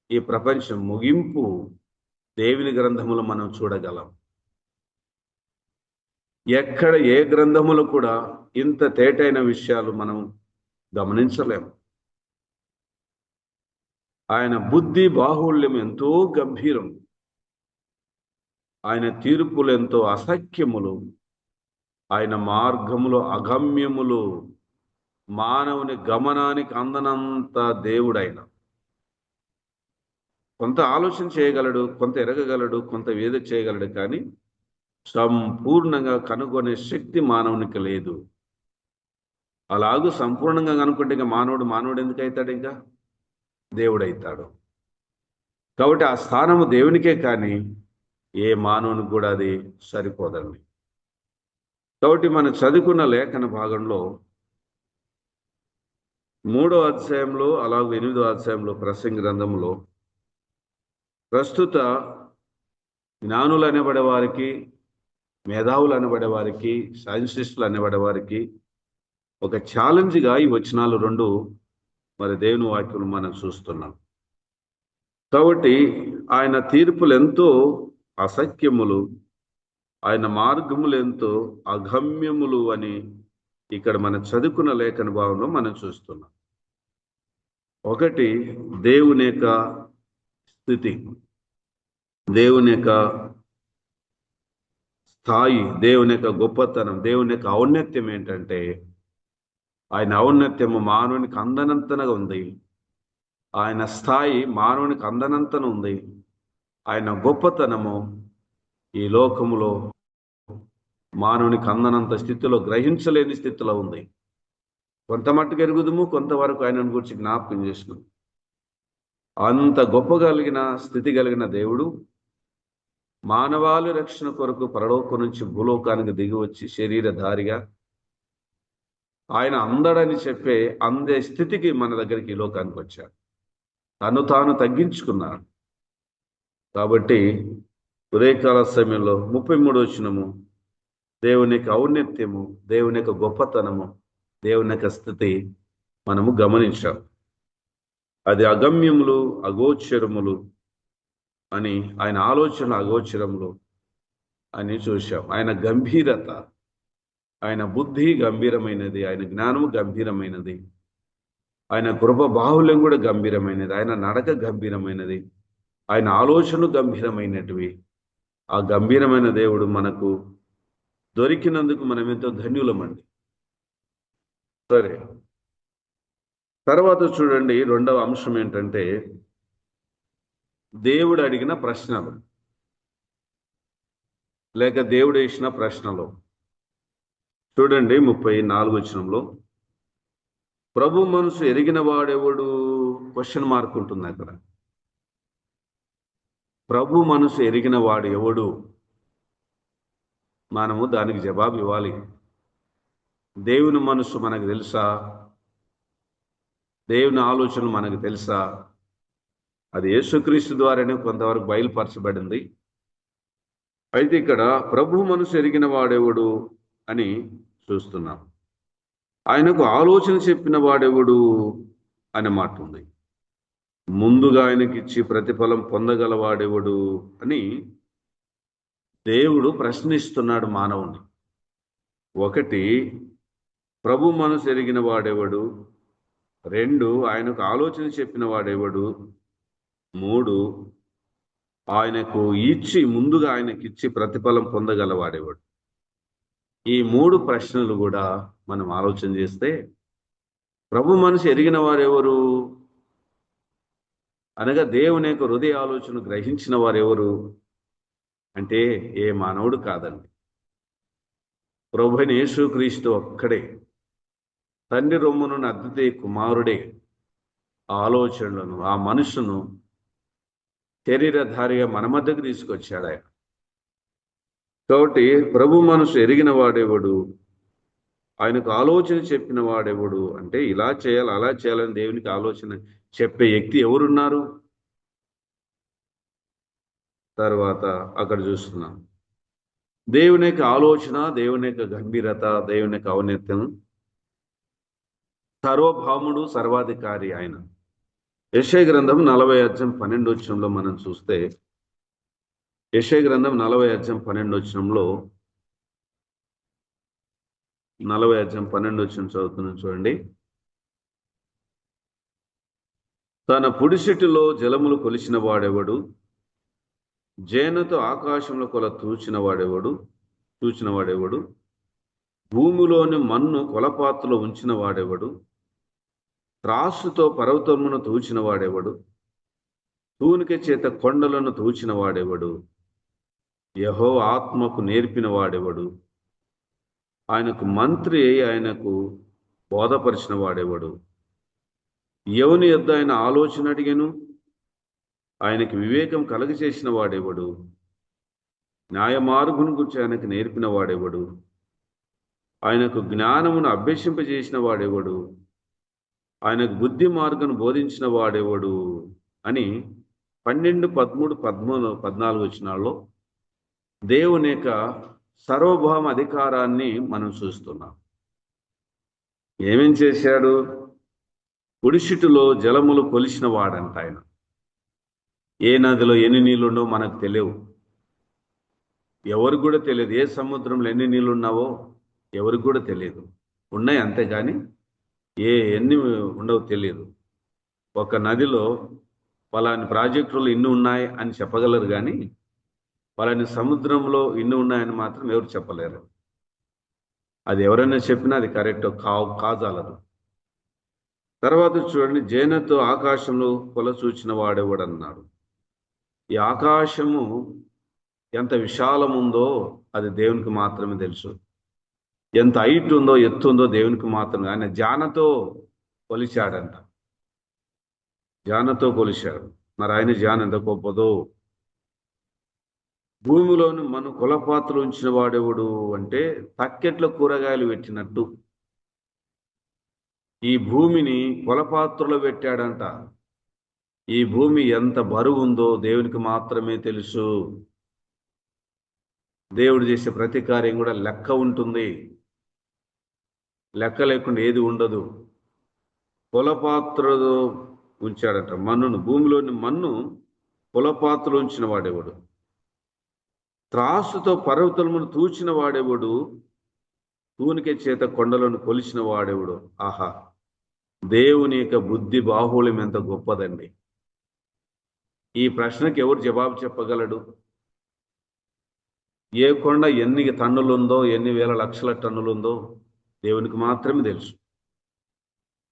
ఈ ప్రపంచం ముగింపు దేవుని గ్రంథములో మనం చూడగలం. ఎక్కడ ఏ గ్రంథములో కూడా ఇంత తేటైన విషయాలు మనం గమనించలేము. ఆయన బుద్ధి బాహుళ్యం ఎంతో గంభీరం, ఆయన తీర్పులు ఎంతో అసఖ్యములు, ఆయన మార్గములు అగమ్యములు, మానవుని గమనానికి అందనంత దేవుడైన. కొంత ఆలోచన చేయగలడు, కొంత ఎరగగలడు, కొంత వేద చేయగలడు, కానీ సంపూర్ణంగా కనుగొనే శక్తి మానవునికి లేదు. అలాగూ సంపూర్ణంగా కనుక్కుంటే ఇంకా మానవుడు ఎందుకు అవుతాడు? ఇంకా దేవుడైతాడు. కాబట్టి ఆ స్థానము దేవునికే, కానీ ఏ మానవునికి కూడా అది సరిపోదండి. కాబట్టి మనం చదువుకున్న లేఖన భాగంలో 3వ అధ్యాయంలో అలాగే 8వ అధ్యాయంలో ప్రసంగి గ్రంథంలో ప్రస్తుత జ్ఞానులు అనబడే వారికి, మేధావులు అనబడే వారికి, సైంటిస్టులు అనబడే వారికి ఒక ఛాలెంజ్గా ఈ వచనాలు 2 మరి దేవుని వాక్యం మనం చూస్తున్నాం. కాబట్టి ఆయన తీర్పులు ఎంతో అసఖ్యములు, ఆయన మార్గములు ఎంతో అగమ్యములు అని ఇక్కడ మనం చదువుకున్న లేఖన భావంలో మనం చూస్తున్నాం. ఒకటి, దేవుని యొక్క స్థితి, దేవుని యొక్క స్థాయి, దేవుని యొక్క గొప్పతనం, దేవుని యొక్క ఔన్నత్యం ఏంటంటే ఆయన ఔన్నత్యము మానవునికి అందనంతనగా ఉంది. ఆయన స్థాయి మానవునికి అందనంతన ఉంది. ఆయన గొప్పతనము ఈ లోకములో మానవునికి అందనంత స్థితిలో, గ్రహించలేని స్థితిలో ఉంది. కొంత మట్టుకు ఎరుగుదుము, కొంతవరకు ఆయనను గురించి జ్ఞాపకం చేసినాం. అంత గొప్ప కలిగిన స్థితి కలిగిన దేవుడు మానవాళి రక్షణ కొరకు పరలోకం నుంచి భూలోకానికి దిగి వచ్చి శరీరధారిగా ఆయన అందడని చెప్పే అందే స్థితికి మన దగ్గరికి ఈ లోకానికి వచ్చాడు. తను తాను తగ్గించుకున్నాడు. కాబట్టి ఉదయకాల సమయంలో 33వ వచనము దేవుని యొక్క ఔన్నత్యము, దేవుని యొక్క గొప్పతనము, దేవుని యొక్క స్థితి మనము గమనించాం. అది అగమ్యములు, అగోచరములు అని, ఆయన ఆలోచన అగోచరములు అని చూశాం. ఆయన గంభీరత, ఆయన బుద్ధి గంభీరమైనది, ఆయన జ్ఞానము గంభీరమైనది, ఆయన కృప బాహుల్యం కూడా గంభీరమైనది, ఆయన నడక గంభీరమైనది, ఆయన ఆలోచన గంభీరమైనటివి. ఆ గంభీరమైన దేవుడు మనకు దొరికినందుకు మనం ఎంతో ధన్యులమండి. సరే, తర్వాత చూడండి, 2వ అంశం ఏంటంటే దేవుడు అడిగిన ప్రశ్నలు లేక దేవుడు వేసిన ప్రశ్నలు. చూడండి 34వ వచనంలో, ప్రభు మనసు ఎరిగిన వాడెవడు? క్వశ్చన్ మార్క్ ఉంటుంది అక్కడ. ప్రభు మనసు ఎరిగిన వాడు ఎవడు? మనము దానికి జవాబు ఇవ్వాలి. దేవుని మనసు మనకు తెలుసా? దేవుని ఆలోచనలు మనకు తెలుసా? అది యేసుక్రీస్తు ద్వారానే కొంతవరకు బయలుపరచబడింది. అయితే ఇక్కడ ప్రభు మనసు ఎరిగిన వాడెవడు అని చూస్తున్నాం. ఆయనకు ఆలోచన చెప్పిన వాడెవడు అనే మాట ఉంది. ముందుగా ఆయనకిచ్చి ప్రతిఫలం పొందగలవాడెవడు అని దేవుడు ప్రశ్నిస్తున్నాడు మానవుని. 1, ప్రభు మనసు ఎరిగిన వాడెవడు? 2, ఆయనకు ఆలోచన చెప్పిన వాడెవడు? 3, ఆయనకు ముందుగా ఆయనకిచ్చి ప్రతిఫలం పొందగలవాడెవడు? ఈ 3 ప్రశ్నలు కూడా మనం ఆలోచన చేస్తే, ప్రభు మనసు ఎరిగిన వారెవరు అనగా దేవుని యొక్క హృదయ ఆలోచన గ్రహించిన వారెవరు అంటే ఏ మానవుడు కాదండి, ప్రభువైన యేసుక్రీస్తు ఒక్కడే. తండ్రి రొమ్మును అద్వితీయ కుమారుడే ఆ ఆలోచనలను, ఆ మనసును శరీరధారిగా మన మధ్యకు తీసుకొచ్చాడు. ఆయన కాబట్టి ప్రభు మనసు ఎరిగిన వాడెవడు, ఆయనకు ఆలోచన చెప్పిన వాడెవడు అంటే ఇలా చేయాలి అలా చేయాలని దేవునికి ఆలోచన చెప్పే వ్యక్తి ఎవరున్నారు? తర్వాత అక్కడ చూస్తున్నాం దేవుని యొక్క ఆలోచన, దేవుని యొక్క గంభీరత, దేవుని యొక్క ఔన్నత్యం. సర్వభౌముడు, సర్వాధికారి ఆయన. యెషయా గ్రంథం 40:12 మనం చూస్తే, యెషయా గ్రంథం 40:12 40:12 చదువుతున్నాను చూడండి. తన పుడిసెట్టులో జలములు కొలిచిన వాడెవడు, జేనుతో ఆకాశంలో కొల చూచిన వాడెవడు, భూమిలోని మన్ను కొలపాత్రలో ఉంచిన వాడెవడు, త్రాసుతో పర్వతమును తూచిన వాడెవడు, తూనిక చేత కొండలను తూచిన వాడెవడు, యెహోవా ఆత్మకు నేర్పిన వాడెవడు, ఆయనకు మంత్రి అయి ఆయనకు బోధపరిచిన వాడెవడు, ఎవని యొద్ద ఆయన ఆలోచన అడిగెను, ఆయనకి వివేకం కలగచేసిన వాడెవడు, న్యాయమార్గును గురించి ఆయనకు నేర్పిన వాడెవడు, ఆయనకు జ్ఞానమును అభ్యసింపజేసిన వాడెవడు, ఆయనకు బుద్ధి మార్గను బోధించిన వాడెవడు అని 12, 13, 13, 14 వచనాల్లో దేవుని యొక్క సార్వభౌమ అధికారాన్ని మనం చూస్తున్నాం. ఏమేం చేశాడు? పుడిసిటిలో జలములు కొలిసిన వాడంట ఆయన. ఏ నదిలో ఎన్ని నీళ్ళుండో మనకు తెలియవు, ఎవరికి కూడా తెలియదు. ఏ సముద్రంలో ఎన్ని నీళ్ళు ఉన్నావో ఎవరికి కూడా తెలియదు. ఉన్నాయి అంతేగాని ఎన్ని ఉండవు తెలియదు. ఒక నదిలో పలాని ప్రాజెక్టులు ఇన్ని ఉన్నాయి అని చెప్పగలరు, కానీ పలాని సముద్రంలో ఇన్ని ఉన్నాయని మాత్రం ఎవరు చెప్పలేరు. అది ఎవరైనా చెప్పినా అది కరెక్ట్ కాజాలదు. తర్వాత చూడండి, జేనతో ఆకాశంలో కొల చూచిన వాడేవాడు అన్నాడు. ఈ ఆకాశము ఎంత విశాలం ఉందో అది దేవునికి మాత్రమే తెలుసు. ఎంత హైట్ ఉందో, ఎత్తు ఉందో దేవునికి మాత్రమే. ఆయన జానతో కొలిచాడంట, జానతో కొలిచాడు. మరి ఆయన జాన ఎంత గొప్పదో. భూమిలోని మన కులపాత్రలు ఉంచిన వాడెవడు అంటే తక్కెట్లో కూరగాయలు పెట్టినట్టు ఈ భూమిని కొలపాత్రలో పెట్టాడంట. ఈ భూమి ఎంత బరువు ఉందో దేవునికి మాత్రమే తెలుసు. దేవుడు చేసే ప్రతి కార్యం కూడా లెక్క ఉంటుంది. లెక్క లేకుండా ఏది ఉండదు. కులపాత్రలో ఉంచాడట మన్నును, భూమిలోని మన్ను కులపాత్రలో ఉంచిన వాడేవాడు, త్రాసుతో పర్వతమును తూచిన వాడేవాడు, తూనిక చేత కొండలను కొలిచిన వాడేవాడు. ఆహా, దేవుని యొక్క బుద్ధి బాహుళ్యం ఎంత గొప్పదండి. ఈ ప్రశ్నకి ఎవరు జవాబు చెప్పగలడు? ఏ కొండ ఎన్ని టన్నులుందో, ఎన్ని వేల లక్షల టన్నులుందో దేవునికి మాత్రమే తెలుసు.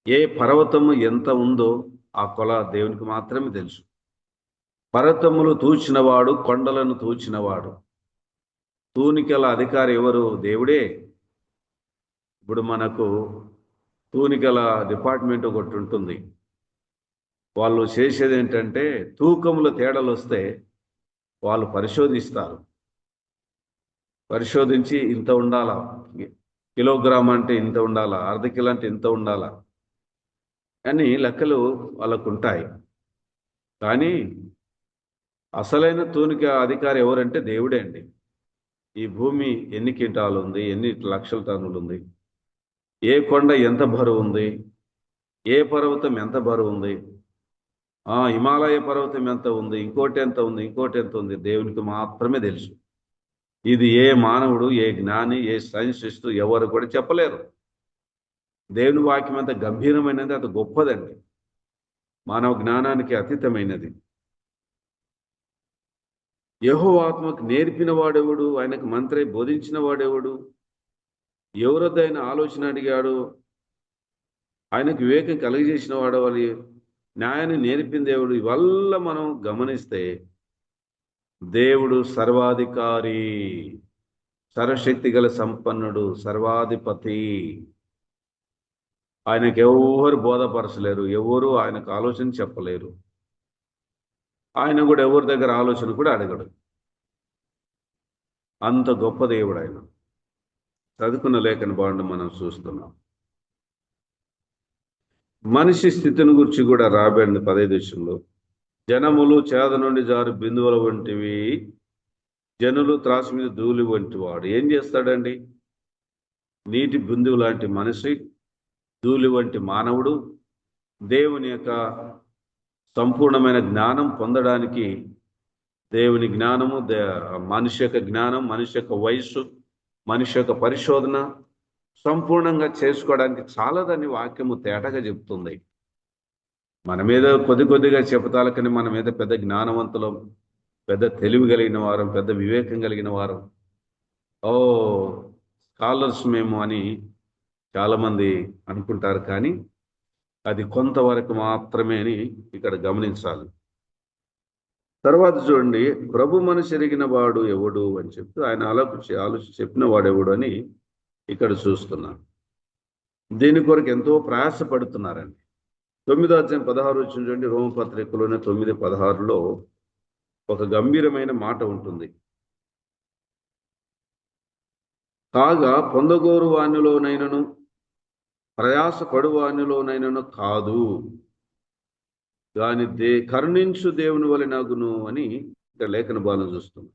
ఏ పర్వతము ఎంత ఉందో ఆ కొల దేవునికి మాత్రమే తెలుసు. పర్వతములు తూచినవాడు, కొండలను తూచినవాడు. తూనికల అధికారి ఎవరు? దేవుడే. ఇప్పుడు మనకు తూనికల డిపార్ట్మెంట్ ఒకటి ఉంటుంది. వాళ్ళు చేసేది ఏంటంటే తూకముల తేడాలు వస్తే వాళ్ళు పరిశోధిస్తారు. పరిశోధించి ఇంత ఉండాలా, కిలోగ్రామ్ అంటే ఇంత ఉండాలా, అర్ధ కిలో అంటే ఇంత ఉండాలా అని లెక్కలు వాళ్ళకు ఉంటాయి. కానీ అసలైన తూనిక అధికారి ఎవరంటే దేవుడే అండి. ఈ భూమి ఎన్ని క్వింటాలు ఉంది, ఎన్ని లక్షల టన్నులు ఉంది, ఏ కొండ ఎంత బరువు ఉంది, ఏ పర్వతం ఎంత బరువు ఉంది, హిమాలయ పర్వతం ఎంత ఉంది, ఇంకోటి ఎంత ఉంది, ఇంకోటి ఎంత ఉంది, దేవునికి మాత్రమే తెలుసు. ఇది ఏ మానవుడు, ఏ జ్ఞాని, ఏ సైన్సిస్టు ఎవరు కూడా చెప్పలేరు. దేవుని వాక్యం అంత గంభీరమైనది, అంత గొప్పదండి, మానవ జ్ఞానానికి అతీతమైనది. యెహోవా ఆత్మకు నేర్పిన వాడెవడు, ఆయనకు మంత్రి బోధించిన వాడెవడు, ఎవరొద్దైన ఆలోచన అడిగాడు, ఆయనకు వివేకం కలిగజేసిన వాడవాలి, న్యాయాన్ని నేర్పిన దేవుడు. ఇవల్ల మనం గమనిస్తే దేవుడు సర్వాధికారి, సర్వశక్తి గల సంపన్నుడు, సర్వాధిపతి. ఆయనకు ఎవరు బోధపరచలేరు, ఎవరు ఆయనకు ఆలోచన చెప్పలేరు. ఆయన కూడా ఎవరి దగ్గర ఆలోచన కూడా అడగడు. అంత గొప్ప దేవుడు ఆయన. చదువుకున్న లేఖన భాగంలో మనం చూస్తున్నాం. మనిషి స్థితిని గురించి కూడా రాబడింది 15వ వచనంలో. జనములు చేద నుండి జారు బిందువుల వంటివి, జనులు త్రాసు మీద ధూళి వంటి వాడు. ఏం చేస్తాడండి? నీటి బిందువు లాంటి మనిషి, ధూళి వంటి మానవుడు దేవుని యొక్క సంపూర్ణమైన జ్ఞానం పొందడానికి, దేవుని జ్ఞానము, మనిషి యొక్క జ్ఞానం, మనిషి యొక్క వయస్సు, మనిషి యొక్క పరిశోధన సంపూర్ణంగా చేసుకోవడానికి చాలాదని వాక్యము తేటగా చెప్తుంది. మన మీద కొద్దిగా చెబుతాలకని మన మీద పెద్ద జ్ఞానవంతులం, పెద్ద తెలివి కలిగిన వారం, పెద్ద వివేకం కలిగిన వారం, స్కాలర్స్ మేము అని చాలామంది అనుకుంటారు. కానీ అది కొంతవరకు మాత్రమే అని ఇక్కడ గమనించాలి. తర్వాత చూడండి, ప్రభు మనసు ఎరిగిన వాడు ఎవడు అని చెప్తూ ఆయన ఆలోచించి చెప్పిన వాడెవడు అని ఇక్కడ చూస్తున్నాను. దీని కొరకు ఎంతో ప్రయాసపడుతున్నారండి. 9వ అధ్యాయం 16 వచ్చిన చూడండి, రోమపత్రికలోనే 9:16లో ఒక గంభీరమైన మాట ఉంటుంది. కాగా పొందగోరు వాణిలోనైనను ప్రయాసపడు వాణిలోనైనను కాదు, కానీ కరుణించు దేవుని వలెనగును అని ఇక్కడ లేఖన భాగం చూస్తున్నాం.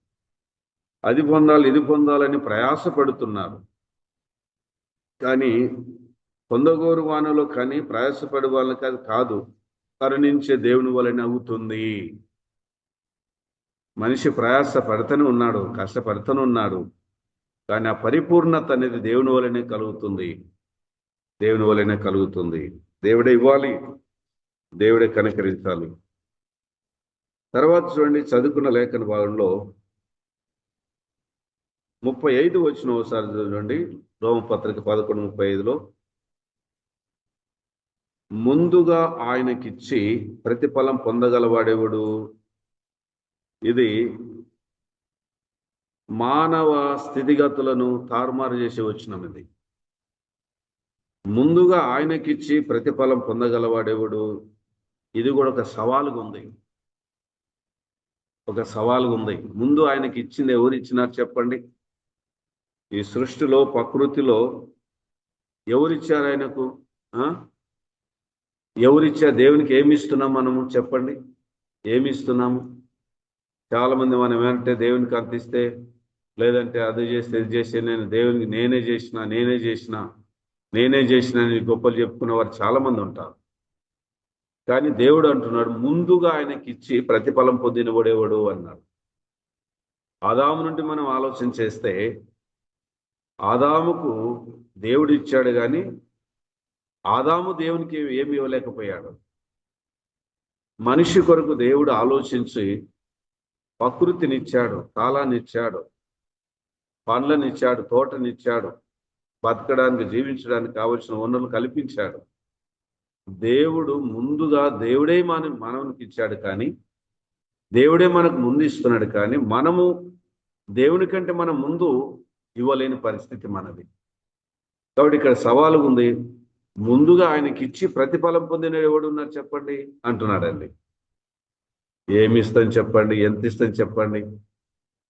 అది పొందాలి, ఇది పొందాలని ప్రయాసపడుతున్నారు. కానీ పొందగోరు వానలో కానీ ప్రయాసపడే వాళ్ళకి అది కాదు, కరుణించే దేవుని వలన అవుతుంది. మనిషి ప్రయాస పడుతూనే ఉన్నాడు, కష్టపడుతూనే ఉన్నాడు. కానీ ఆ పరిపూర్ణత అనేది దేవుని వలనే కలుగుతుంది, దేవుని వలనే కలుగుతుంది. దేవుడే ఇవ్వాలి, దేవుడే కనికరించాలి. తర్వాత చూడండి, చదువుకున్న లేఖన భాగంలో 35 వచ్చిన ఒకసారి చూడండి, రోమపత్రిక 11:35లో ముందుగా ఆయనకిచ్చి ప్రతిఫలం పొందగలవాడేవాడు. ఇది మానవ స్థితిగతులను తారుమారు చేసి వచ్చినాం. ఇది ముందుగా ఆయనకిచ్చి ప్రతిఫలం పొందగలవాడేవాడు. ఇది కూడా ఒక సవాలుగా ఉంది, ఒక సవాలుగా ఉంది. ముందు ఆయనకి ఇచ్చింది ఎవరు ఇచ్చినారు చెప్పండి? ఈ సృష్టిలో, ప్రకృతిలో ఎవరిచ్చారు ఆయనకు? ఎవరిచ్చారు? దేవునికి ఏమి ఇస్తున్నాం మనము చెప్పండి? ఏమి ఇస్తున్నాము? చాలామంది మనం ఏమంటే దేవునికి అంతిస్తే, లేదంటే అది చేస్తే ఇది చేస్తే, నేను దేవునికి నేనే చేసిన అని గొప్పలు చెప్పుకునే వారు చాలామంది ఉంటారు. కానీ దేవుడు అంటున్నాడు, ముందుగా ఆయనకి ఇచ్చి ప్రతిఫలం పొందినవాడేవాడు అన్నాడు. ఆదాము నుండి మనం ఆలోచన చేస్తే, ఆదాముకు దేవుడు ఇచ్చాడు, కానీ ఆదాము దేవునికి ఏమి ఇవ్వలేకపోయాడు. మనిషి కొరకు దేవుడు ఆలోచించి ప్రకృతినిచ్చాడు, కాలాన్నిచ్చాడు, పండ్లనిచ్చాడు, తోటనిచ్చాడు, బతకడానికి, జీవించడానికి కావలసిన వనరులు కల్పించాడు. దేవుడు ముందుగా దేవుడే మానవునికి ఇచ్చాడు, కానీ దేవుడే మనకు ముందు ఇస్తున్నాడు. కానీ మనము దేవుని కంటే మనం ముందు ఇవ్వలేని పరిస్థితి మనది. కాబట్టి ఇక్కడ సవాలు ఉంది. ముందుగా ఆయనకి ఇచ్చి ప్రతిఫలం పొందిన ఎవడు ఉన్నారు చెప్పండి అంటున్నాడండి. ఏమి ఇస్తాం చెప్పండి? ఎంత ఇస్తాం చెప్పండి?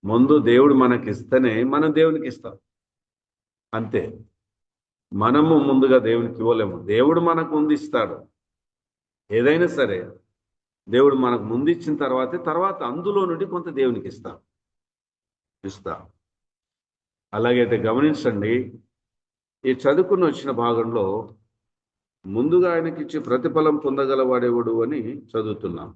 ముందు దేవుడు మనకి ఇస్తేనే మనం దేవునికి ఇస్తాం, అంతే. మనము ముందుగా దేవునికి ఇవ్వలేము. దేవుడు మనకు ముందు ఇస్తాడు. ఏదైనా సరే దేవుడు మనకు ముందు ఇచ్చిన తర్వాత అందులో నుండి కొంత దేవునికి ఇస్తాం. అలాగైతే గమనించండి, ఈ చదువుకుని వచ్చిన భాగంలో ముందుగా ఆయనకి ఇచ్చి ప్రతిఫలం పొందగలవాడేవాడు అని చదువుతున్నాం.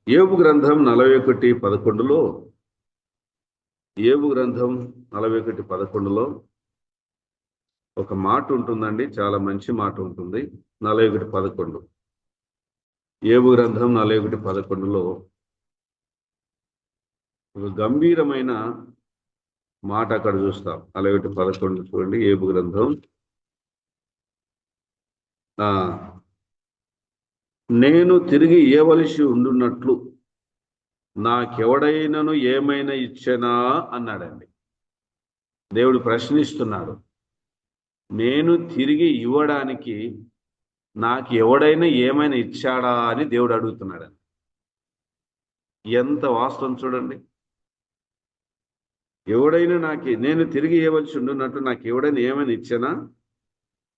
యోబు గ్రంథం 41:11లో, యోబు గ్రంథం 41:11లో ఒక మాట ఉంటుందండి, చాలా మంచి మాట ఉంటుంది. 41:11 యోబు గ్రంథం 41:11లో ఒక గంభీరమైన మాట అక్కడ చూస్తాం. 41:11 చూడండి, యోబు గ్రంథం. నేను తిరిగి ఇవ్వవలసి ఉండున్నట్లు నాకెవడైనను ఏమైనా ఇచ్చానా అన్నాడండి. దేవుడు ప్రశ్నిస్తున్నాడు. నేను తిరిగి ఇవ్వడానికి నాకు ఎవడైనా ఏమైనా ఇచ్చాడా అని దేవుడు అడుగుతున్నాడు. ఎంత వాస్తవం చూడండి. ఎవడైనా నేను తిరిగి ఇవ్వవలసి ఉండున్నట్టు నాకు ఎవడైనా ఏమైనా ఇచ్చానా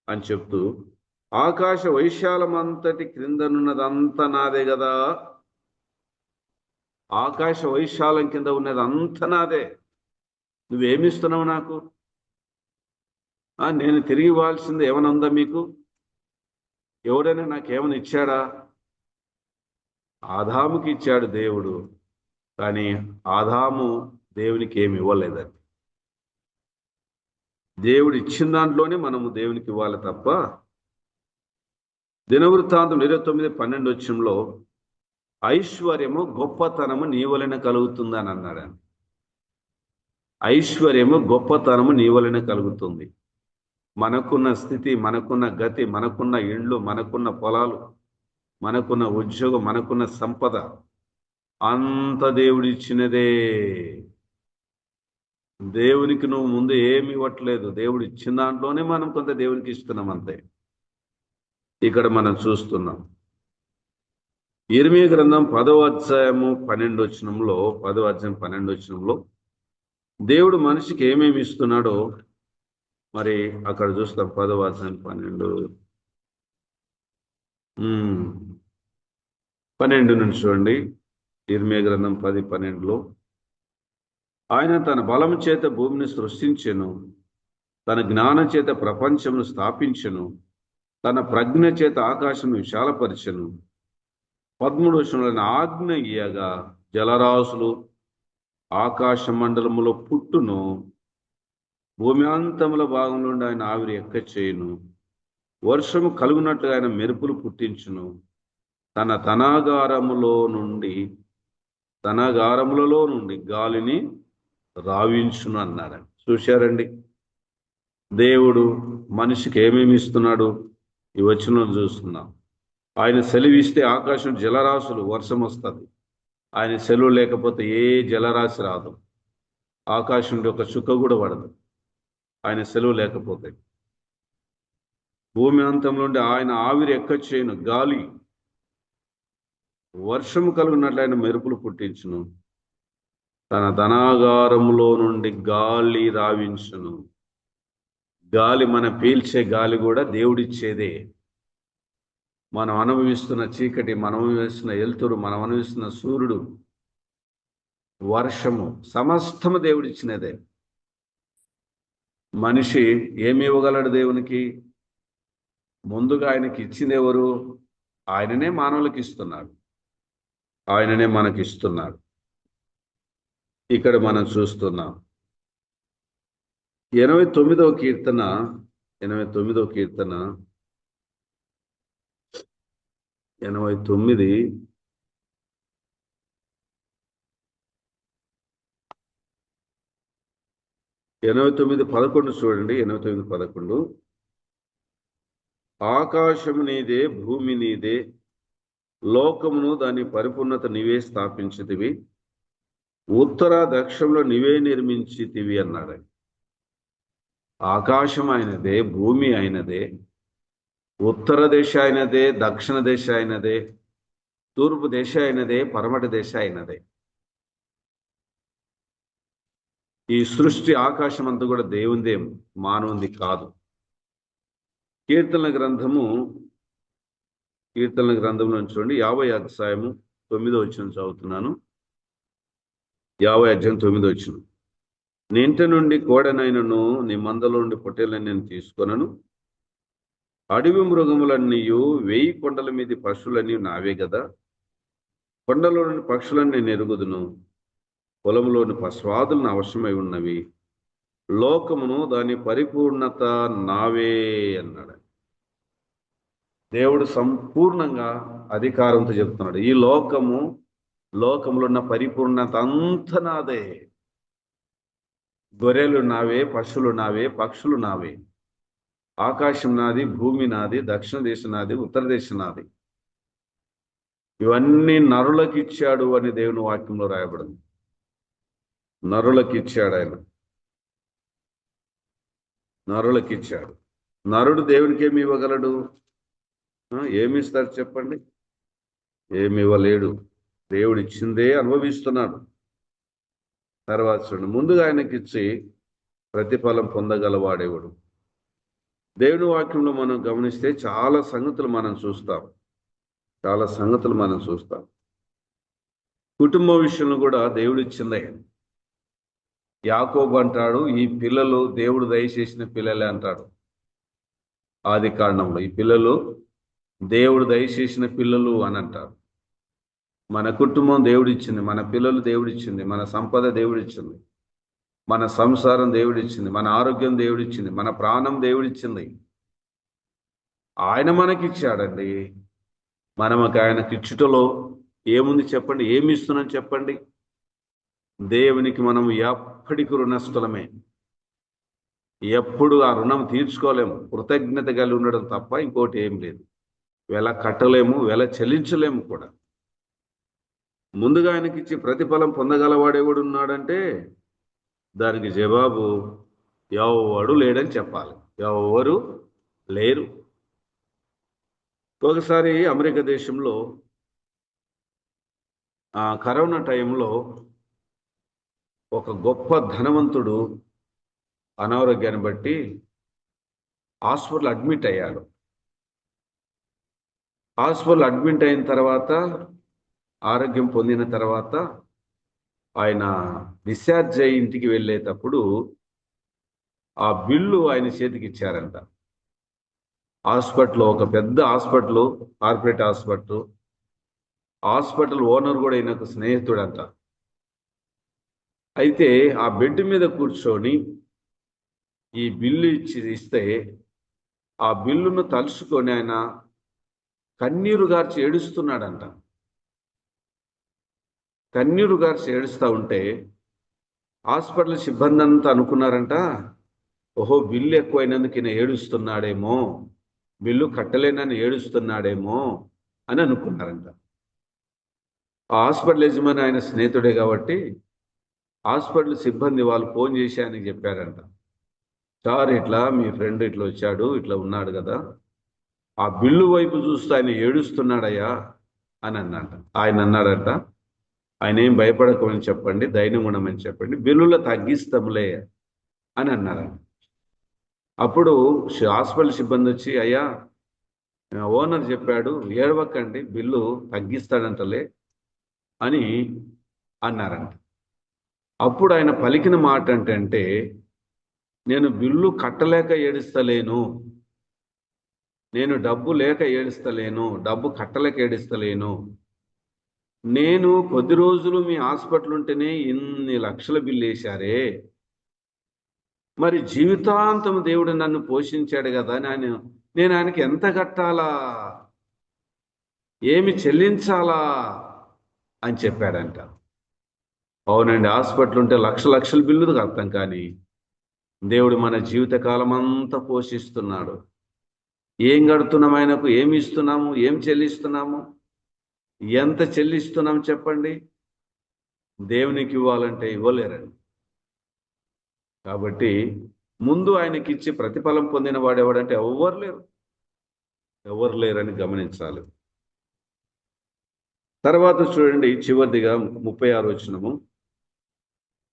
అని చెప్తూ, ఆకాశ వైశాలమంతటి క్రిందనున్నదంతా నాదే కదా, ఆకాశ వైశాలం కింద ఉన్నది అంతా నాదే, నువ్వేమిస్తున్నావు నాకు? నేను తిరిగి ఇవ్వాల్సింది ఏమైనా ఉందా మీకు? ఎవడైనా నాకేమైనా ఇచ్చాడా? ఆదాముకి ఇచ్చాడు దేవుడు, కానీ ఆదాము దేవునికి ఏమి ఇవ్వలేదండి. దేవుడు ఇచ్చిన దాంట్లోనే మనము దేవునికి ఇవ్వాలి తప్ప. దినవృత్తాంతం 29:12 వచ్చంలో ఐశ్వర్యము గొప్పతనము నీ వలన కలుగుతుందని అన్నాడు. ఐశ్వర్యము గొప్పతనము నీ వలన కలుగుతుంది. మనకున్న స్థితి, మనకున్న గతి, మనకున్న ఇండ్లు, మనకున్న పొలాలు, మనకున్న ఉద్యోగం, మనకున్న సంపద అంత దేవుడిచ్చినదే. దేవునికి నువ్వు ముందు ఏమి ఇవ్వట్లేదు, దేవుడు ఇచ్చిన దాంట్లోనే మనం కొంత దేవునికి ఇస్తున్నాం అంతే. ఇక్కడ మనం చూస్తున్నాం యిర్మీయా గ్రంథం 10వ అధ్యాయము 12 వచనంలో, 10వ అధ్యాయం 12 వచనంలో దేవుడు మనిషికి ఏమేమి ఇస్తున్నాడో మరి అక్కడ చూస్తాం. 10వ అధ్యాయం 12 నుంచి చూడండి. యిర్మీయా గ్రంథం 10:12లో, ఆయన తన బలము చేత భూమిని సృష్టించెను, తన జ్ఞానం చేత ప్రపంచమును స్థాపించెను, తన ప్రజ్ఞ చేత ఆకాశం విశాలపరిచెను. 13వ వచనంలో, ఆజ్ఞ ఇయ్యగా జలరాశులు ఆకాశ మండలములో పుట్టును, భూమి అంతముల భాగంలో నుండి ఆయన ఆవిరి ఎక్క చేయును, వర్షము కలుగునట్లుగా ఆయన మెరుపులు పుట్టించును, తన తనాగారములలో నుండి గాలిని రావించును అన్నాడు. చూశారండి, దేవుడు మనిషికి ఏమేమి ఇస్తున్నాడు ఈ వచనం చూస్తున్నాం. ఆయన సెలవిస్తే ఆకాశం జలరాశులు వర్షం వస్తుంది. ఆయన సెలవు లేకపోతే ఏ జలరాశి రాదు, ఆకాశం నుండి ఒక చుక్క కూడా పడదు ఆయన సెలవు లేకపోతే. భూమి అంతం నుండి ఆయన ఆవిరి ఎక్క చేయను, గాలి వర్షము కలుగునట్లు ఆయన మెరుపులు పుట్టించును, తన ధనాగారములో నుండి గాలి రావించును. గాలి, మన పీల్చే గాలి కూడా దేవుడిచ్చేదే. మనం అనుభవిస్తున్న చీకటి, మనం అనుభవిస్తున్న వెలుతురు, మనం అనుభవిస్తున్న సూర్యుడు, వర్షము సమస్తము దేవుడిచ్చినదే. మనిషి ఏమి ఇవ్వగలడు దేవునికి? ముందుగా ఆయనకి ఇచ్చింది ఎవరు? ఆయననే మానవులకు ఇస్తున్నాడు, ఆయననే మనకి ఇస్తున్నాడు. ఇక్కడ మనం చూస్తున్నాం 89వ కీర్తన 89:11 చూడండి. 89:11, ఆకాశము నీదే, భూమి నీదే, లోకమును దాని పరిపూర్ణత నీవే స్థాపించితివి, ఉత్తర దక్షిణంలో నీవే నిర్మించితివి అన్నాడు. ఆకాశం ఆయనదే, భూమి ఆయనదే, ఉత్తర దేశ ఆయనదే, దక్షిణ దేశ ఆయనదే, తూర్పు దేశ ఆయనదే, పరమటి దేశ ఆయనదే. ఈ సృష్టి ఆకాశం అంతా కూడా దేవుందే, మానవుంది కాదు. కీర్తనల గ్రంథంలో చూడండి 50వ అధ్యాయము 9వ వచనం చదువుతున్నాను. 50వ అధ్యాయం 9వ వచనం, నీ ఇంటి నుండి కోడనైనను నీ మందలో నుండి పొట్టేళ్ళని నేను తీసుకొనను, అడవి మృగములన్నీయు 1000 కొండల మీద పశువులన్నీ నావే కదా, కొండలోని పక్షులను నేను ఎరుగుదును, పొలంలోని పశువాదులను అవసరమై ఉన్నవి, లోకమును దాని పరిపూర్ణత నావే అన్నాడు. దేవుడు సంపూర్ణంగా అధికారంతో చెప్తున్నాడు, ఈ లోకములో ఉన్న పరిపూర్ణత అంతా నాదే. గొర్రెలు నావే, పశువులు నావే, పక్షులు నావే, ఆకాశం నాది, భూమి నాది, దక్షిణ దేశం నాది, ఉత్తర దేశం నాది. ఇవన్నీ నరులకు ఇచ్చాడు అని దేవుని వాక్యంలో రాయబడింది. నరులకు ఇచ్చాడు ఆయన, నరులకు ఇచ్చాడు. నరుడు దేవునికి ఏమి ఇవ్వగలడు? ఏమి ఇస్తారు చెప్పండి? ఏమి ఇవ్వలేడు. దేవుడు ఇచ్చిందే అనుభవిస్తున్నాడు. తర్వాత చూడండి, ముందుగా ఆయనకిచ్చి ప్రతిఫలం పొందగలవాడేవాడు. దేవుని వాక్యంలో మనం గమనిస్తే చాలా సంగతులు మనం చూస్తాం. కుటుంబ విషయంలో కూడా దేవుడు ఇచ్చిందే. యాకోబు అంటాడు, ఈ పిల్లలు దేవుడు దయచేసిన పిల్లలే అంటాడు ఆది కాండంలో. ఈ పిల్లలు దేవుడు దయచేసిన పిల్లలు అని అంటారు. మన కుటుంబం దేవుడిచ్చింది, మన పిల్లలు దేవుడిచ్చింది, మన సంపద దేవుడిచ్చింది, మన సంసారం దేవుడిచ్చింది, మన ఆరోగ్యం దేవుడిచ్చింది, మన ప్రాణం దేవుడిచ్చింది. ఆయన మనకిచ్చాడండి. మనకు ఆయనకిచ్చుటలో ఏముంది చెప్పండి? ఏమి ఇస్తున్నాం చెప్పండి? దేవునికి మనం ఎప్పటికీ రుణస్థలమే. ఎప్పుడు ఆ రుణం తీర్చుకోలేము. కృతజ్ఞత కలిగి ఉండడం తప్ప ఇంకోటి ఏం లేదు. వెల కట్టలేము, వెల చెల్లించలేము కూడా. ముందుగా ఆయనకిచ్చి ప్రతిఫలం పొందగలవాడేవాడు ఉన్నాడంటే దానికి జవాబు ఎవడు లేడని చెప్పాలి. ఎవరు లేరు. ఒకసారి అమెరికా దేశంలో కరోనా టైంలో ఒక గొప్ప ధనవంతుడు అనారోగ్యాన్ని బట్టి హాస్పిటల్ అడ్మిట్ అయ్యాడు. హాస్పిటల్ అడ్మిట్ అయిన తర్వాత, ఆరోగ్యం పొందిన తర్వాత ఆయన డిశ్చార్జ్ అయ్యి ఇంటికి వెళ్ళేటప్పుడు ఆ బిల్లు ఆయన చేతికి ఇచ్చారంట. హాస్పిటల్, ఒక పెద్ద హాస్పిటల్, కార్పొరేట్ హాస్పిటల్ ఓనర్ కూడా ఈయనకు స్నేహితుడంట. అయితే ఆ బెడ్ మీద కూర్చొని ఈ బిల్లు ఇస్తే ఆ బిల్లును తలుచుకొని ఆయన కన్నీరు గార్చి ఏడుస్తున్నాడంట. కన్నీరు గార్చి ఏడుస్తూ ఉంటే హాస్పిటల్ సిబ్బంది అంతా అనుకున్నారంట, ఓహో బిల్లు ఎక్కువైనందుకు ఈయన ఏడుస్తున్నాడేమో, బిల్లు కట్టలేనని ఏడుస్తున్నాడేమో అని అనుకున్నారంట. ఆ హాస్పిటల్ యజమాని ఆయన స్నేహితుడే కాబట్టి హాస్పిటల్ సిబ్బంది వాళ్ళు ఫోన్ చేసి ఆయనకి చెప్పారంట, సార్ ఇట్లా మీ ఫ్రెండ్ ఇట్లా వచ్చాడు, ఇట్లా ఉన్నాడు కదా, ఆ బిల్లు వైపు చూస్తూ ఆయన ఏడుస్తున్నాడయ్యా అని అన్నాడు. ఆయన అన్నాడంట, ఆయన ఏం భయపడకమని చెప్పండి, ధైర్యం ఉండమని చెప్పండి, బిల్లులో తగ్గిస్తాంలే అని అన్నారంట. అప్పుడు హాస్పిటల్ సిబ్బంది వచ్చి, అయ్యా ఓనర్ చెప్పాడు ఏడవకండి, బిల్లు తగ్గిస్తాడంటలే అని అన్నారంట. అప్పుడు ఆయన పలికిన మాట అంటే, నేను బిల్లు కట్టలేక ఏడుస్తలేను, నేను డబ్బు లేక ఏడుస్తలేను, డబ్బు కట్టలేక ఏడుస్తలేను, నేను కొద్ది రోజులు మీ హాస్పిటల్ ఉంటేనే ఇన్ని లక్షల బిల్లు వేశారే, మరి జీవితాంతం దేవుడు నన్ను పోషించాడు కదా, నేను ఆయనకి ఎంత కట్టాలా, ఏమి చెల్లించాలా అని చెప్పాడంట. అవునండి, హాస్పిటల్ ఉంటే లక్షల బిల్లు కడతాం, కానీ దేవుడు మన జీవితకాలం అంతా పోషిస్తున్నాడు. ఏం కడుతున్నాం ఆయనకు? ఏమి ఇస్తున్నాము? ఏం చెల్లిస్తున్నాము? ఎంత చెల్లిస్తున్నాం చెప్పండి? దేవునికి ఇవ్వాలంటే ఇవ్వలేరండి. కాబట్టి ముందు ఆయనకి ఇచ్చి ప్రతిఫలం పొందిన వాడేవాడంటే ఎవరు లేరని గమనించాలి. తర్వాత చూడండి, చివరిదిగా 36 వచనము,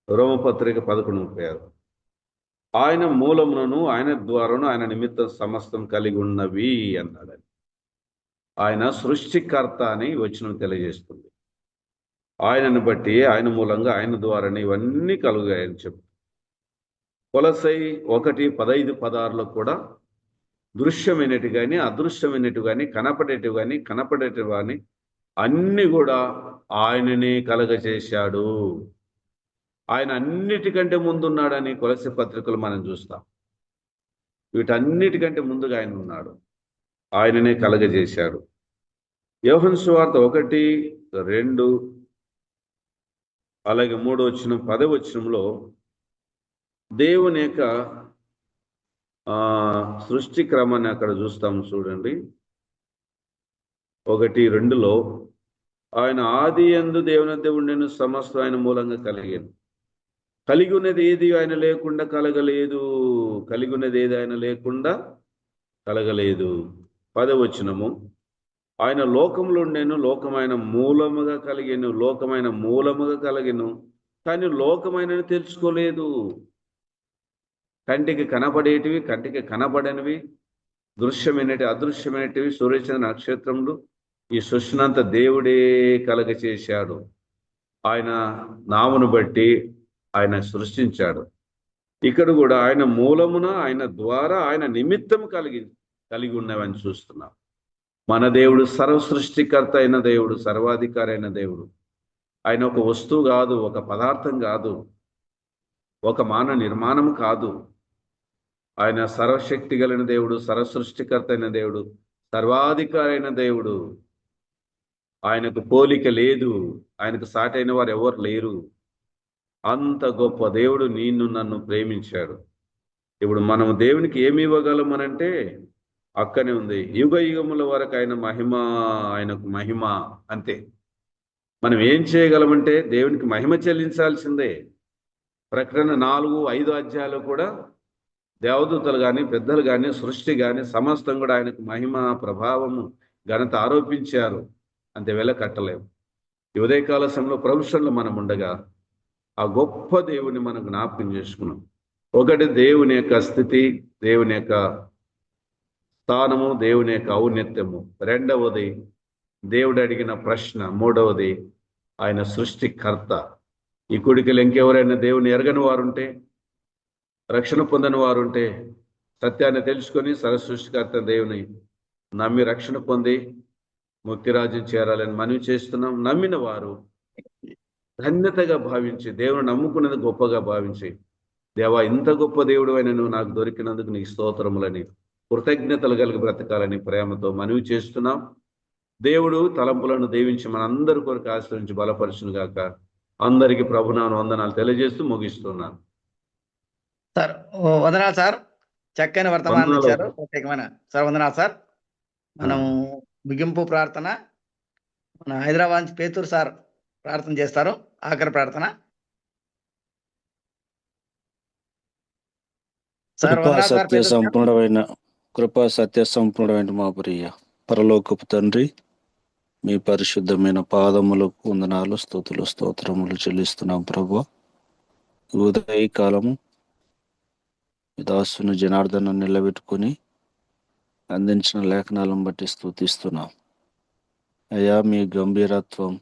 రోమపత్రిక 11:36, ఆయన మూలములను ఆయన ద్వారాను ఆయన నిమిత్తం సమస్తం కలిగి ఉన్నవి అన్నాడని. ఆయన సృష్టికర్త అని వచనం తెలియజేస్తుంది. ఆయనను బట్టి, ఆయన మూలంగా, ఆయన ద్వారానే ఇవన్నీ కలుగాయని చెప్పు. కొలసై 1:15-16 కూడా దృశ్యమైనటు కానీ, అదృశ్యమైనటు కానీ, కనపడేటివి కానీ అన్ని కూడా ఆయననే కలగచేశాడు. ఆయన అన్నిటికంటే ముందున్నాడని కొలసీ పత్రికలు మనం చూస్తాం. వీటన్నిటికంటే ముందుగా ఆయన ఉన్నాడు, ఆయననే కలగజేశాడు. యోహాను సువార్త 1:2 అలాగే 3వ వచనం 10వ వచనంలో దేవుని యొక్క సృష్టి క్రమాన్ని అక్కడ చూస్తాము. చూడండి, 1:2లో ఆయన ఆది యందు దేవుని ఉండెను, సమస్తం ఆయన మూలంగా కలిగి ఉన్నది ఏది ఆయన లేకుండా కలగలేదు, కలిగి ఉన్నది ఏది ఆయన లేకుండా కలగలేదు. 10వ వచనము, ఆయన లోకంలో ఉండెను, లోకమైన మూలముగా కలిగెను, కానీ లోకమైనవి తెలుసుకోలేదు. కంటికి కనబడేటివి, కంటికి కనబడనివి, దృశ్యమైనవి, అదృశ్యమైనటివి, సూర్యచంద్ర నక్షత్రములు, ఈ సృష్టినంతా దేవుడే కలగ చేశాడు. ఆయన నామును బట్టి ఆయన సృష్టించాడు. ఇక్కడ కూడా ఆయన మూలమున, ఆయన ద్వారా, ఆయన నిమిత్తం కలిగి ఉన్నవని చూస్తున్నాం. మన దేవుడు సర్వ సృష్టికర్త అయిన దేవుడు, సర్వాధికారి అయిన దేవుడు. ఆయన ఒక వస్తువు కాదు, ఒక పదార్థం కాదు, ఒక మానవ నిర్మాణం కాదు. ఆయన సర్వశక్తి కలిగిన దేవుడు, సర్వసృష్టికర్త అయిన దేవుడు, సర్వాధికారి అయిన దేవుడు. ఆయనకు పోలిక లేదు, ఆయనకు సాటైన వారు ఎవరు లేరు. అంత గొప్ప దేవుడు నిన్ను నన్ను ప్రేమించాడు. ఇప్పుడు మనం దేవునికి ఏమి ఇవ్వగలమనంటే అక్కనే ఉంది, యుగ యుగముల వరకు ఆయన మహిమ, ఆయనకు మహిమ, అంతే. మనం ఏం చేయగలమంటే దేవునికి మహిమ చెల్లించాల్సిందే. ప్రకటన 4-5 అధ్యాయాలు కూడా దేవదూతలు కానీ, పెద్దలు కానీ, సృష్టి కానీ సమస్తం కూడా ఆయనకు మహిమ, ప్రభావము, ఘనత ఆరోపించారు. అంతే, వెల కట్టలేము. ఈ ఉదయకాల సమయంలో ప్రొఫెషన్లో మనం ఉండగా ఆ గొప్ప దేవుని మనం జ్ఞాపకం చేసుకున్నాం. ఒకటి దేవుని యొక్క స్థితి, దేవుని యొక్క స్థానము, దేవుని యొక్క ఔన్నత్యము. రెండవది దేవుడు అడిగిన ప్రశ్న. మూడవది ఆయన సృష్టికర్త. ఈ కుడికలు ఇంకెవరైనా దేవుని ఎరగని వారుంటే, రక్షణ పొందని వారుంటే, సత్యాన్ని తెలుసుకొని సర్వసృష్టికర్త దేవుని నమ్మి రక్షణ పొంది ముక్తిరాజ్యం చేరాలని మనవి చేస్తున్నాం. నమ్మిన వారు ధన్యతగా భావించి, దేవుని నమ్ముకున్నది గొప్పగా భావించి, దేవా ఇంత గొప్ప దేవుడు అయిన నువ్వు నాకు దొరికినందుకు నీకు స్తోత్రములని, కృతజ్ఞతలు కలిగి బ్రతకాలని ప్రేమతో మనవి చేస్తున్నాం. దేవుడు తలంపులను దీవించి మనందరి కొరకు ఆశ్రయించి బలపరచును గాక. అందరికీ ప్రభునామమున వందనాలు తెలియజేస్తూ ముగిస్తున్నాను. సార్ వందనాలు సార్, చక్కని వర్తమానం వందనాలు. ఇచ్చారు. ప్రత్యేకమైన సార్ వందనాలు సార్. మనం ముగింపు ప్రార్థన మన హైదరాబాద్ నుంచి పేతూరు సార్ ప్రార్థన చేస్తారు. ఆఖరి ప్రార్థన సార్. కృపా వందనాలు సార్. సత్య పేతూరు సార్. సంపూర్ణమైన కృపా సత్య సంపూర్ణమైన మా ప్రియ పరలోకపు తండ్రి, మీ పరిశుద్ధమైన పాదములకు వందనాలు, స్తుతులు, స్తోత్రములు చెల్లిస్తున్నాం ప్రభువా. ఉదయ కాలము మీ దాసుని జనార్దన నిలబెట్టుకుని అందించిన లేఖనాలను బట్టి స్తుతిస్తున్నాం అయ్యా. మీ గంభీరత్వం,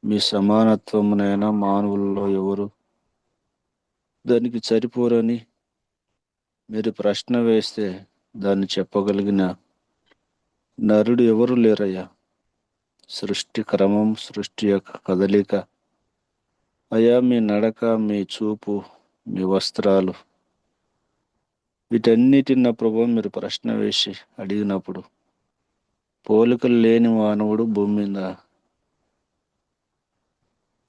మీ సమానత్వమునైనా మానవుల్లో ఎవరు దానికి సరిపోరని మీరు ప్రశ్న వేస్తే దాన్ని చెప్పగలిగిన నరుడు ఎవరు లేరయ్యా. సృష్టి క్రమం, సృష్టి యొక్క కదలిక అయ్యా, మీ నడక, మీ చూపు, మీ వస్త్రాలు, వీటన్నిటిని ప్రభు మీరు ప్రశ్న వేసి అడిగినప్పుడు పోలికలు లేని మానవుడు భూమి మీద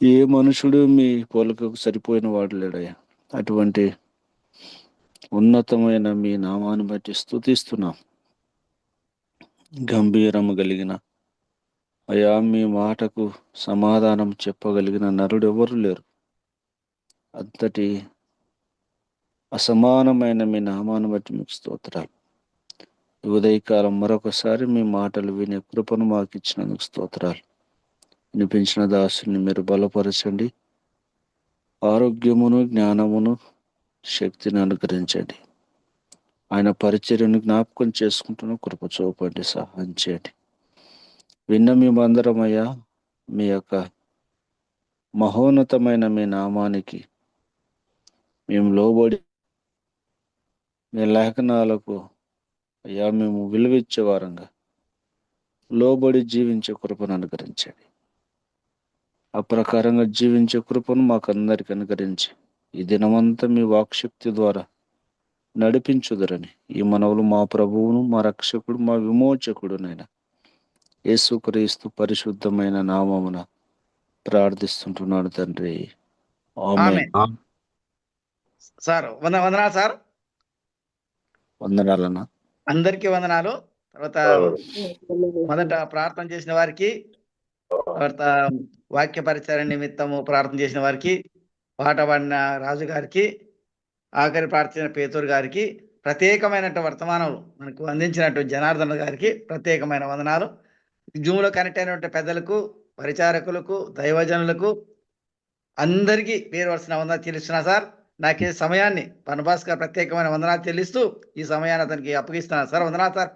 ఏ మనుషుడు మీ పోలికకు సరిపోయిన వాడు లేడయ్యా. అటువంటి ఉన్నతమైన మీ నామాన్ని బట్టి స్తుతిస్తున్నాం. గంభీరము కలిగిన అయ్యా, మీ మాటకు సమాధానం చెప్పగలిగిన నరుడు ఎవరు లేరు. అంతటి అసమానమైన మీ నామాన్ని బట్టి మీకు స్తోత్రాలు. ఈ ఉదయకాలం మరొకసారి మీ మాటలు వినే కృపను మాకు ఇచ్చినందుకు స్తోత్రాలు. వినిపించిన దాసుని మీరు బలపరచండి, ఆరోగ్యమును, జ్ఞానమును, శక్తిని అనుగ్రహించండి. ఆయన పరిచర్యను జ్ఞాపకం చేసుకుంటున్న కృప చూపండి, సహాయం చేయండి. విన్న మేమందరం అయ్యా, మీ యొక్క మహోన్నతమైన మీ నామానికి మేము లోబడి మీ లేఖనాలకు అయ్యా మేము విలువిచ్చే వారంగా లోబడి జీవించే కృపను అనుగ్రహించండి. ఆ ప్రకారంగా జీవించే కృపను మాకు అందరికి అనుగ్రహించి ఈ దినమంతా మీ వాక్శక్తి ద్వారా నడిపించుదరని ఈ మనవులు మా ప్రభువును, మా రక్షకుడు, మా విమోచకుడునైనా యేసుక్రీస్తు పరిశుద్ధమైన నామమున ప్రార్థిస్తుంటున్నాడు తండ్రి. ఆమేన్. ఆమేన్. సార్ వందనాలు సార్. వందనాలన్నా. అందరికీ వందనాలు. తర్వాత మొదట ప్రార్థన చేసిన వారికి, తర్వాత వాక్య పరిచయ నిమిత్తము ప్రార్థన చేసిన వారికి, పాట పాడిన రాజు గారికి, ఆఖరి ప్రార్థన పేతూరు గారికి, ప్రత్యేకమైన వర్తమానం మనకు అందించినట్టు జనార్దన్ గారికి ప్రత్యేకమైన వందనాలు. జూమ్లో కనెక్ట్ అయినటువంటి పెద్దలకు, పరిచారకులకు, దైవజనులకు, అందరికీ పేరు వరుసన వందనాలు చెల్లిస్తున్నా సార్. నాకు ఈ సమయాన్ని పనభాస్కర్ ప్రత్యేకమైన వందనాలు చెల్లిస్తూ ఈ సమయాన్ని అతనికి అప్పగిస్తున్నాను సార్. వందనాలు సార్.